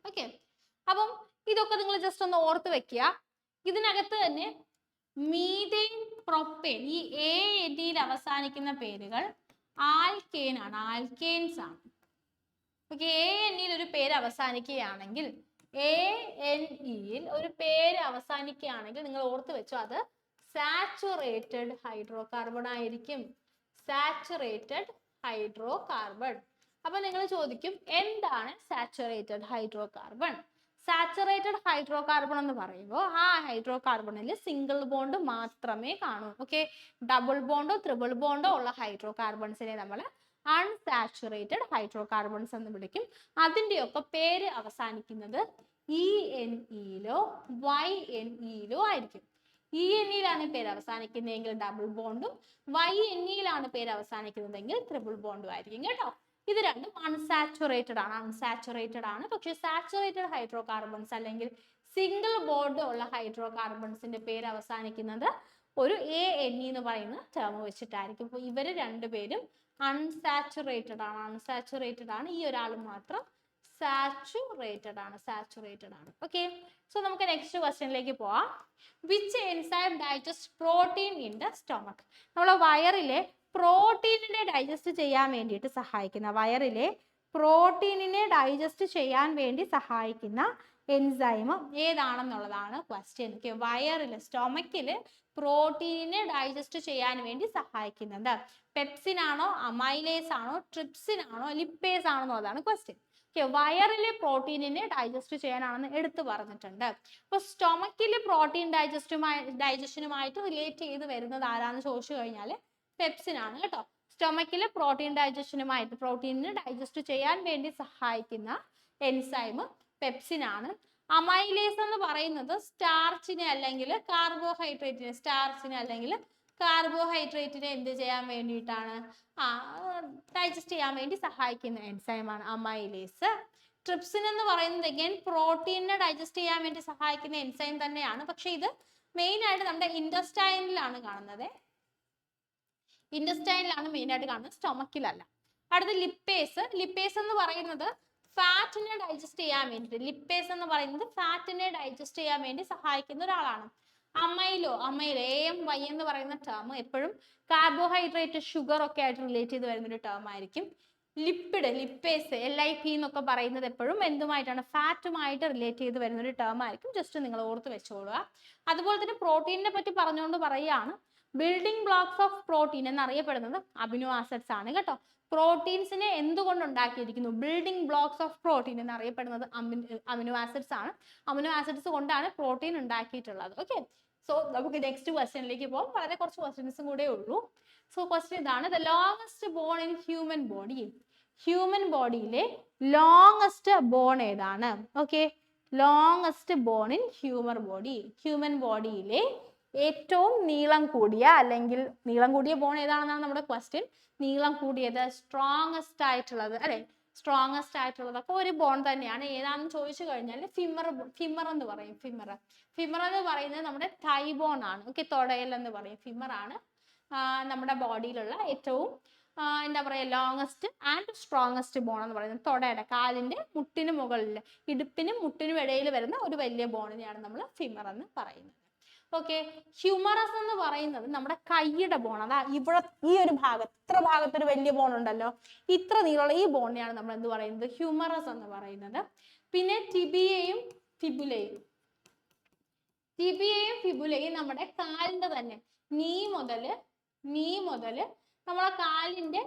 ഓക്കെ, അപ്പം ഇതൊക്കെ നിങ്ങൾ ജസ്റ്റ് ഒന്ന് ഓർത്ത് വെക്കുക. ഇതിനകത്ത് തന്നെ മീഥേൻ, പ്രൊപ്പേൻ, ഈ ANയിൽ അവസാനിക്കുന്ന പേരുകൾ ആൽക്കേൻ ആണ്, ആൽക്കേൻസ് ആണ്. ഓക്കെ, ANയിൽ ഒരു പേര് അവസാനിക്കുകയാണെങ്കിൽ, ANയിൽ ഒരു പേര് അവസാനിക്കുകയാണെങ്കിൽ നിങ്ങൾ ഓർത്ത് വെച്ചോ, അത് സാച്ചുറേറ്റഡ് ഹൈഡ്രോ കാർബൺ ആയിരിക്കും. Saturated hydro carbon. അപ്പൊ നിങ്ങൾ ചോദിക്കും എന്താണ് saturated hydro carbon? Saturated hydro carbon എന്ന് പറയുമ്പോൾ ആ ഹൈഡ്രോ കാർബണിൽ സിംഗിൾ ബോണ്ട് മാത്രമേ കാണൂ. ഓക്കെ, ഡബിൾ ബോണ്ടോ ട്രിപ്പിൾ ബോണ്ടോ ഉള്ള ഹൈഡ്രോ കാർബൺസിനെ നമ്മൾ അൺസാച്ചുറേറ്റഡ് ഹൈഡ്രോ കാർബൺസ് എന്ന് വിളിക്കും. അതിൻ്റെയൊക്കെ പേര് അവസാനിക്കുന്നത് ENEയിലോ YNEയിലോ ആയിരിക്കും. ENEയിലാണ് പേര് അവസാനിക്കുന്നതെങ്കിൽ ഡബിൾ ബോണ്ടും, YNEയിലാണ് പേര് അവസാനിക്കുന്നതെങ്കിൽ ട്രിപ്പിൾ ബോണ്ടും ആയിരിക്കും കേട്ടോ. ഇത് രണ്ടും അൺസാച്ചുറേറ്റഡ് ആണ്, അൺസാച്ചുറേറ്റഡ് ആണ്. പക്ഷെ സാച്ചുറേറ്റഡ് ഹൈഡ്രോ കാർബൺസ് അല്ലെങ്കിൽ സിംഗിൾ ബോണ്ട് ഉള്ള ഹൈഡ്രോ കാർബൺസിന്റെ പേര് അവസാനിക്കുന്നത് ഒരു ANE എന്ന് പറയുന്ന ടേം വെച്ചിട്ടായിരിക്കും. അപ്പോൾ ഇവർ രണ്ടുപേരും അൺസാച്ചുറേറ്റഡ് ആണ്, അൺസാച്ചുറേറ്റഡ് ആണ്. ഈ ഒരാൾ മാത്രം സാച്ചുറേറ്റഡ് ആണ്, സാച്ചുറേറ്റഡ് ആണ്. ഓക്കെ, സോ നമുക്ക് നെക്സ്റ്റ് ക്വസ്റ്റ്യനിലേക്ക് പോവാം. Which enzyme digest protein in the stomach? നമ്മളെ വയറിലെ പ്രോട്ടീനിനെ ഡൈജസ്റ്റ് ചെയ്യാൻ വേണ്ടിയിട്ട് സഹായിക്കുന്ന, വയറിലെ പ്രോട്ടീനിനെ ഡൈജസ്റ്റ് ചെയ്യാൻ വേണ്ടി സഹായിക്കുന്ന എൻസൈം ഏതാണെന്നുള്ളതാണ് ക്വസ്റ്റ്യൻ. ഓക്കെ, വയറിൽ, സ്റ്റൊമക്കില് പ്രോട്ടീനിനെ ഡൈജസ്റ്റ് ചെയ്യാൻ വേണ്ടി സഹായിക്കുന്നത് പെപ്സിൻ ആണോ, അമൈലേസ് ആണോ, ട്രിപ്സിൻ ആണോ, ലിപ്പേസ് ആണോ എന്നുള്ളതാണ് ക്വസ്റ്റ്യൻ. ഓക്കെ, വയറിലെ പ്രോട്ടീനിനെ ഡൈജസ്റ്റ് ചെയ്യാനാണെന്ന് എടുത്തു പറഞ്ഞിട്ടുണ്ട്. അപ്പൊ സ്റ്റൊമക്കിലെ പ്രോട്ടീൻ ഡൈജഷനുമായിട്ട് റിലേറ്റ് ചെയ്ത് വരുന്നത് ആരാന്ന് ചോദിച്ചു കഴിഞ്ഞാൽ പെപ്സിൻ ആണ് കേട്ടോ. സ്റ്റൊമക്കിലെ പ്രോട്ടീൻ ഡൈജഷനുമായിട്ട്, പ്രോട്ടീനിനെ ഡൈജസ്റ്റ് ചെയ്യാൻ വേണ്ടി സഹായിക്കുന്ന എൻസൈം പെപ്സിൻ ആണ്. അമൈലേസ് എന്ന് പറയുന്നത് സ്റ്റാർച്ചിനെ അല്ലെങ്കിൽ കാർബോഹൈഡ്രേറ്റിനെ, സ്റ്റാർച്ചിനെ അല്ലെങ്കിൽ കാർബോഹൈഡ്രേറ്റിനെ എന്ത് ചെയ്യാൻ വേണ്ടിയിട്ടാണ്, ഡൈജസ്റ്റ് ചെയ്യാൻ വേണ്ടി സഹായിക്കുന്ന എൻസൈമാണ് അമൈലേസ്. ട്രിപ്സിൻ എന്ന് പറയുന്നത് അഗൈൻ പ്രോട്ടീനിനെ ഡൈജസ്റ്റ് ചെയ്യാൻ വേണ്ടി സഹായിക്കുന്ന എൻസൈം തന്നെയാണ്. പക്ഷെ ഇത് മെയിൻ ആയിട്ട് നമ്മുടെ ഇൻറ്റസ്റ്റൈനിലാണ് കാണുന്നത്, ഇൻറ്റസ്റ്റൈനിലാണ് മെയിൻ ആയിട്ട് കാണുന്നത്, സ്റ്റൊമക്കിലല്ല. അടുത്ത ലിപ്പേസ്. ലിപ്പേസ് എന്ന് പറയുന്നത് ഫാറ്റിനെ ഡൈജസ്റ്റ് ചെയ്യാൻ വേണ്ടിയിട്ട്, ലിപ്പേസ് എന്ന് പറയുന്നത് ഫാറ്റിനെ ഡൈജസ്റ്റ് ചെയ്യാൻ വേണ്ടി സഹായിക്കുന്ന ഒരാളാണ്. അമൈലോ, AMY എന്ന് പറയുന്ന ടേം എപ്പോഴും കാർബോഹൈഡ്രേറ്റ്, ഷുഗർ ഒക്കെ ആയിട്ട് റിലേറ്റ് ചെയ്ത് വരുന്ന ഒരു ടേം ആയിരിക്കും. ലിപ്പിഡ്, ലിപ്പേസ്, LIP എന്നൊക്കെ പറയുന്നത് എപ്പോഴും എന്തുമായിട്ടാണ്, ഫാറ്റുമായിട്ട് റിലേറ്റ് ചെയ്ത് വരുന്ന ഒരു ടേം ആയിരിക്കും. ജസ്റ്റ് നിങ്ങൾ ഓർത്ത് വെച്ചോളുക. അതുപോലെ തന്നെ പ്രോട്ടീനിനെ പറ്റി പറഞ്ഞുകൊണ്ട് പറയുകയാണ്, ബിൽഡിംഗ് ബ്ലോക്സ് ഓഫ് പ്രോട്ടീൻ എന്നറിയപ്പെടുന്നത് അമിനോ ആസിഡ്സ് ആണ് കേട്ടോ. പ്രോട്ടീൻസിനെ എന്തുകൊണ്ട് ഉണ്ടാക്കിയിരിക്കുന്നു, ബിൽഡിംഗ് ബ്ലോക്സ് ഓഫ് പ്രോട്ടീൻ എന്നറിയപ്പെടുന്നത് അമിനോ ആസിഡ്സ് ആണ്. അമിനോ ആസിഡ്സ് കൊണ്ടാണ് പ്രോട്ടീൻ ഉണ്ടാക്കിയിട്ടുള്ളത്. ഓക്കെ, സോ നമുക്ക് നെക്സ്റ്റ് ക്വസ്റ്റ്യനിലേക്ക് പോകാം. വളരെ കുറച്ച് ക്വസ്റ്റ്യൻസും കൂടെ ഉള്ളൂ. സോ ക്വസ്റ്റ്യൻ ഇതാണ്, the longest bone in human body. Human ബോഡിയിലെ ലോങ്സ്റ്റ് ബോൺ ഏതാണ്? Okay, longest bone in human body. Human ബോഡിയിലെ ഏറ്റവും നീളം കൂടിയ അല്ലെങ്കിൽ നീളം കൂടിയ ബോൺ ഏതാണെന്നാണ് നമ്മുടെ ക്വസ്റ്റ്യൻ. നീളം കൂടിയത്, സ്ട്രോങ്ങസ്റ്റ് ആയിട്ടുള്ളത് അല്ലെ, സ്ട്രോങ്ങസ്റ്റ് ആയിട്ടുള്ളതൊക്കെ ഒരു ബോൺ തന്നെയാണ്. ഏതാണെന്ന് ചോദിച്ചു കഴിഞ്ഞാൽ ഫിമർ എന്ന് പറയും. ഫിമർ എന്ന് പറയുന്നത് നമ്മുടെ തൈ ബോൺ ആണ്. ഓക്കെ, തൊടയൽ എന്ന് പറയും. ഫിമർ ആണ് നമ്മുടെ ബോഡിയിലുള്ള ഏറ്റവും എന്താ പറയുക ലോങ്ങസ്റ്റ് ആൻഡ് സ്ട്രോങ്ങസ്റ്റ് ബോൺ എന്ന് പറയുന്നത്. തൊടയുടെ, കാലിന്റെ മുട്ടിന് മുകളിൽ, ഇടുപ്പിനും മുട്ടിനും ഇടയിൽ വരുന്ന ഒരു വലിയ ബോണിനെയാണ് നമ്മൾ ഫിമർ എന്ന് പറയുന്നത്. ഓക്കെ, ഹ്യൂമറസ് എന്ന് പറയുന്നത് നമ്മുടെ കൈയുടെ ബോൺ. അതാ ഇവിടെ ഈ ഒരു ഭാഗത്ത്, ഇത്ര ഭാഗത്തൊരു വലിയ ബോൺ ഉണ്ടല്ലോ, ഇത്ര നീളമുള്ള ഈ ബോണിനെയാണ് നമ്മൾ എന്ത് പറയുന്നത്, ഹ്യൂമറസ് എന്ന് പറയുന്നത്. പിന്നെ ടിബിയയും ഫിബുലയും. ടിബിയയും ഫിബുലയും നമ്മുടെ കാലിന്റെ തന്നെ നീ മുതല് നമ്മളെ കാലിന്റെ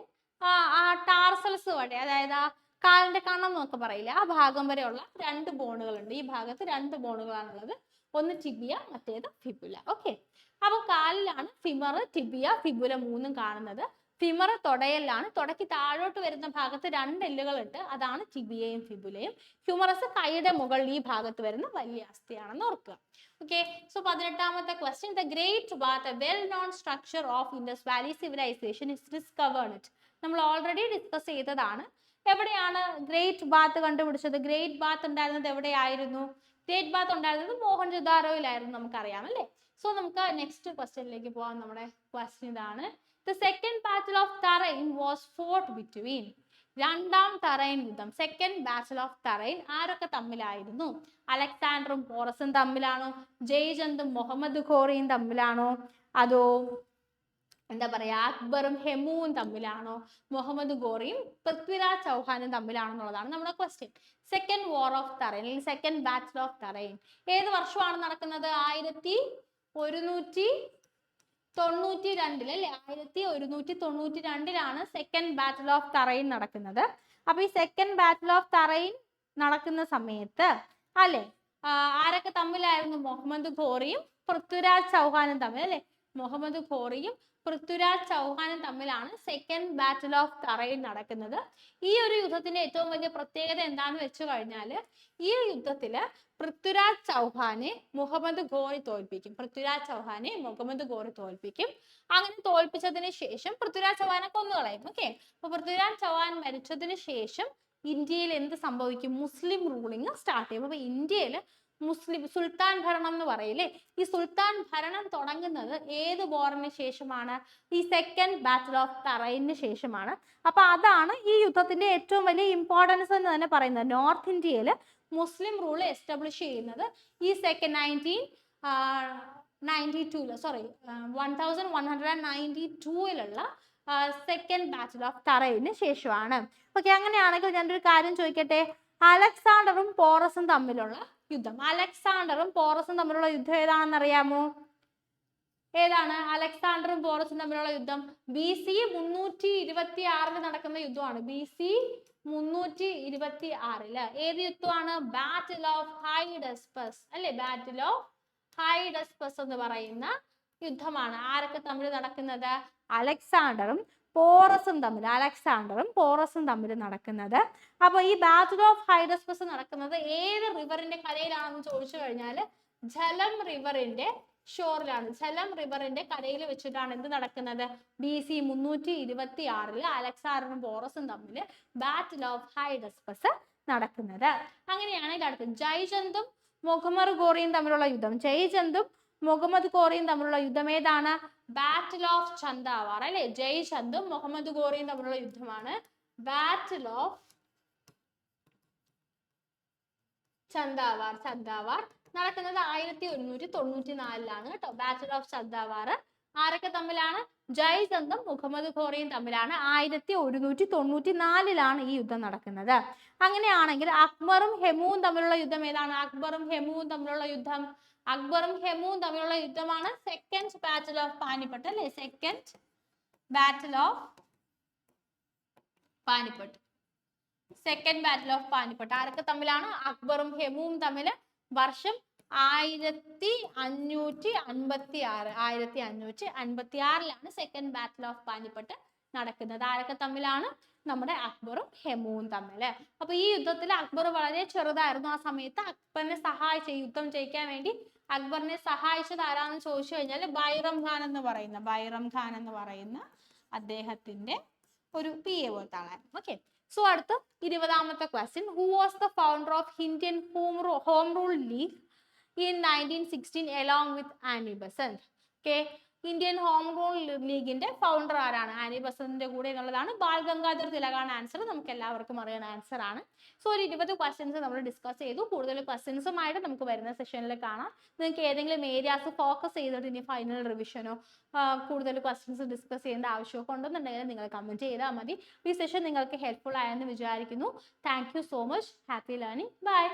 ടാർസൽസ് വരെ, അതായത് ആ കാലിന്റെ കണം എന്നൊക്കെ പറയില്ല, ആ ഭാഗം വരെയുള്ള 2 ബോണുകളുണ്ട്. ഈ ഭാഗത്ത് 2 ബോണുകളാണുള്ളത്. ഒന്ന് ടിബിയ, മറ്റേത് ഫിബുല. ഓക്കെ, അപ്പൊ കാലിലാണ് ഫിമർ, ടിബിയ, ഫിബുല 3ഉം കാണുന്നത്. ഫിമർ തുടയിലാണ്. തുടയ്ക്ക് താഴോട്ട് വരുന്ന ഭാഗത്ത് 2 എല്ലുകളുണ്ട്, അതാണ് ടിബിയയും ഫിബുലയും. ഹ്യൂമറസ് കൈയുടെ മുകളിൽ ഈ ഭാഗത്ത് വരുന്ന വലിയ അസ്ഥിയാണെന്ന് ഓർക്കുക. ഓക്കെ, സോ 18ാമത്തെ question, the great bath, a well known structure of Indus Valley Civilization is discovered. നമ്മൾ ഓൾറെഡി ഡിസ്കസ് ചെയ്തതാണ്. എവിടെയാണ് ഗ്രേറ്റ് ബാത്ത് കണ്ടുപിടിച്ചത്? ഗ്രേറ്റ് ബാത്ത് ഉണ്ടായിരുന്നത് എവിടെയായിരുന്നു? ഗ്രേറ്റ് ബാത്ത് ഉണ്ടായിരുന്നത് മോഹൻജൊദാരോയിലായിരുന്നു, നമുക്കറിയാം അല്ലേ. സോ നമുക്ക് നെക്സ്റ്റ് ക്വസ്റ്റ്യനിലേക്ക് പോകാം. നമ്മുടെ ക്വസ്റ്റ്യൻ ഇതാണ്. The second battle of Tarain was fought between. രണ്ടാം തറൈൻ യുദ്ധം, സെക്കൻഡ് ബാറ്റിൽ ഓഫ് തറൈൻ, ആരൊക്കെ തമ്മിലായിരുന്നു? അലക്സാണ്ടറും പോറസും തമ്മിലാണോ? ജയ്ചന്ദും മുഹമ്മദ് ഘോറിയും തമ്മിലാണോ? അതോ എന്താ പറയാ, അക്ബറും ഹെമുവും തമ്മിലാണോ? മുഹമ്മദ് ഘോറിയും പൃഥ്വിരാജ് ചൗഹാനും തമ്മിലാണോ എന്നുള്ളതാണ് നമ്മുടെ question. Second war of Tarain അല്ലെങ്കിൽ സെക്കൻഡ് ബാറ്റിൽ ഓഫ് തറൈൻ ഏത് വർഷമാണ് നടക്കുന്നത്? 1192 അല്ലെ, 1192 സെക്കൻഡ് ബാറ്റിൽ ഓഫ് തറൈൻ നടക്കുന്നത്. അപ്പൊ ഈ സെക്കൻഡ് ബാറ്റിൽ ഓഫ് തറൈൻ നടക്കുന്ന സമയത്ത് അല്ലെ ആരൊക്കെ തമ്മിലായിരുന്നു? മുഹമ്മദ് ഘോറിയും പൃഥ്വിരാജ് ചൗഹാനും തമ്മിൽ അല്ലെ. മുഹമ്മദ് ഘോറിയും പൃഥ്വിരാജ് ചൗഹാനും തമ്മിലാണ് സെക്കൻഡ് ബാറ്റിൽ ഓഫ് തറൈൻ നടക്കുന്നത്. ഈ ഒരു യുദ്ധത്തിന്റെ ഏറ്റവും വലിയ പ്രത്യേകത എന്താണെന്ന് വെച്ച് കഴിഞ്ഞാല്, ഈ യുദ്ധത്തില് പൃഥ്വിരാജ് ചൗഹാനെ മുഹമ്മദ് ഘോറി തോൽപ്പിക്കും. അങ്ങനെ തോൽപ്പിച്ചതിന് ശേഷം പൃഥ്വിരാജ് ചൗഹാനെ കൊന്നുകളയും. ഓക്കെ, അപ്പൊ പൃഥ്വിരാജ് ചൗഹാൻ മരിച്ചതിന് ശേഷം ഇന്ത്യയിൽ എന്ത് സംഭവിക്കും? മുസ്ലിം റൂളിങ് സ്റ്റാർട്ട് ചെയ്യും. അപ്പൊ ഇന്ത്യയിൽ മുസ്ലിം സുൽത്താൻ ഭരണം എന്ന് പറയില്ലേ, ഈ സുൽത്താൻ ഭരണം തുടങ്ങുന്നത് ഏത് വാറിന് ശേഷമാണ്? ഈ സെക്കൻഡ് ബാറ്റിൽ ഓഫ് തറൈന് ശേഷമാണ്. അപ്പൊ അതാണ് ഈ യുദ്ധത്തിന്റെ ഏറ്റവും വലിയ ഇമ്പോർട്ടൻസ് എന്ന് തന്നെ പറയുന്നത്. നോർത്ത് ഇന്ത്യയിൽ മുസ്ലിം റൂൾ എസ്റ്റാബ്ലിഷ് ചെയ്യുന്നത് ഈ 1192 സെക്കൻഡ് ബാറ്റിൽ ഓഫ് തറൈന് ശേഷമാണ്. ഓക്കെ, അങ്ങനെയാണെങ്കിൽ ഞാനൊരു കാര്യം ചോദിക്കട്ടെ, അലക്സാണ്ടറും പോറസും തമ്മിലുള്ള യുദ്ധം ഏതാണെന്ന് അറിയാമോ? ഏതാണ് അലക്സാണ്ടറും പോറസും തമ്മിലുള്ള യുദ്ധം? BC 326 നടക്കുന്ന യുദ്ധമാണ്. BC 326 ഏത് യുദ്ധമാണ്? ബാറ്റിൽ ഓഫ് ഹൈഡസ്പസ് അല്ലെ. ബാറ്റിൽ ഓഫ് ഹൈഡസ്പസ് എന്ന് പറയുന്ന യുദ്ധമാണ്. ആരൊക്കെ തമ്മിൽ നടക്കുന്നത്? അലക്സാണ്ടറും പോറസും തമ്മിൽ നടക്കുന്നത്. അപ്പൊ ഈ ബാറ്റിൽ ഓഫ് ഹൈഡസ്പസ് നടക്കുന്നത് ഏത് റിവറിന്റെ കരയിലാണെന്ന് ചോദിച്ചു കഴിഞ്ഞാൽ ഝലം റിവറിന്റെ ഷോറിലാണ്. ഝലം റിവറിന്റെ കരയിൽ വെച്ചിട്ടാണ് എന്ത് നടക്കുന്നത്? BC 326 അലക്സാണ്ടറും പോറസും തമ്മിൽ ബാറ്റിൽ ഓഫ് ഹൈഡസ്പസ് നടക്കുന്നത്. അങ്ങനെയാണെങ്കിൽ അടുത്ത് ജയ്ചന്ദും മുഹമ്മദ് ഘോറിയും തമ്മിലുള്ള യുദ്ധം ഏതാണ്? ബാറ്റിൽ ഓഫ് ചന്ദാവാർ അല്ലെ. ജയ്ചന്ദും മുഹമ്മദ് ഘോറിയും തമ്മിലുള്ള യുദ്ധമാണ് ബാറ്റിൽ ഓഫ് ചന്ദാവാർ നടക്കുന്നത് 1194 കേട്ടോ. ബാറ്റിൽ ഓഫ് ചന്ദാവാർ ആരൊക്കെ തമ്മിലാണ്? ജയ്ചന്ദും മുഹമ്മദ് ഘോറിയും തമ്മിലാണ്. 1194 ഈ യുദ്ധം നടക്കുന്നത്. അങ്ങനെയാണെങ്കിൽ അക്ബറും ഹെമുവും തമ്മിലുള്ള യുദ്ധം ഏതാണ്? അക്ബറും ഹെമുവും തമ്മിലുള്ള യുദ്ധമാണ് സെക്കൻഡ് ബാറ്റിൽ ഓഫ് പാനിപ്പട്ട് അല്ലെ. സെക്കൻഡ് ബാറ്റിൽ ഓഫ് പാനിപ്പട്ട് ആരൊക്കെ തമ്മിലാണ്? അക്ബറും ഹെമുവും തമ്മിൽ. വർഷം 1556 സെക്കൻഡ് ബാറ്റിൽ ഓഫ് പാനിപ്പട്ട് നടക്കുന്നത്. ആരൊക്കെ തമ്മിലാണ്? നമ്മുടെ അക്ബറും ഹെമുവും തമ്മിൽ. അപ്പൊ ഈ യുദ്ധത്തിൽ അക്ബർ വളരെ ചെറുതായിരുന്നു. ആ സമയത്ത് അക്ബറിനെ യുദ്ധം ജയിക്കാൻ വേണ്ടി അക്ബറിനെ സഹായിച്ചത് ആരാന്ന് ചോദിച്ചു കഴിഞ്ഞാൽ ബൈറം ഖാൻ എന്ന് പറയുന്ന അദ്ദേഹത്തിന്റെ ഒരു PA പോലത്തെ ആളായിരുന്നു. ഓക്കെ, സോ അടുത്ത 20ാമത്തെ question, who was the founder of Indian Home Rule League in 1916 along with Annie Besant? Okay, Indian Home Rule ലീഗിന്റെ ഫൗണ്ടർ ആരാണ്? ആനി ബസന്റിന്റെ കൂടെ എന്നുള്ളതാണ്. ബാൽ ഗംഗാധർ തിലകാണ് ആൻസർ. നമുക്ക് എല്ലാവർക്കും അറിയുന്ന ആൻസർ ആണ്. സോ ഒരു 20 ക്വസ്റ്റ്യൻസ് നമ്മൾ ഡിസ്കസ് ചെയ്തു. കൂടുതൽ ക്വസ്റ്റ്യൻസുമായിട്ട് നമുക്ക് വരുന്ന സെഷനിൽ കാണാം. നിങ്ങൾക്ക് ഏതെങ്കിലും ഏരിയാസ് ഫോക്കസ് ചെയ്തിട്ട് ഇനി ഫൈനൽ റിവിഷനോ കൂടുതൽ ക്വസ്റ്റ്യൻസ് ഡിസ്കസ് ചെയ്യേണ്ട ആവശ്യമൊക്കെ ഉണ്ടെന്നുണ്ടെങ്കിൽ നിങ്ങൾ കമന്റ് ചെയ്താൽ മതി. ഈ സെഷൻ നിങ്ങൾക്ക് ഹെൽപ്ഫുൾ ആയെന്ന് വിചാരിക്കുന്നു. Thank you so much. Happy learning. By.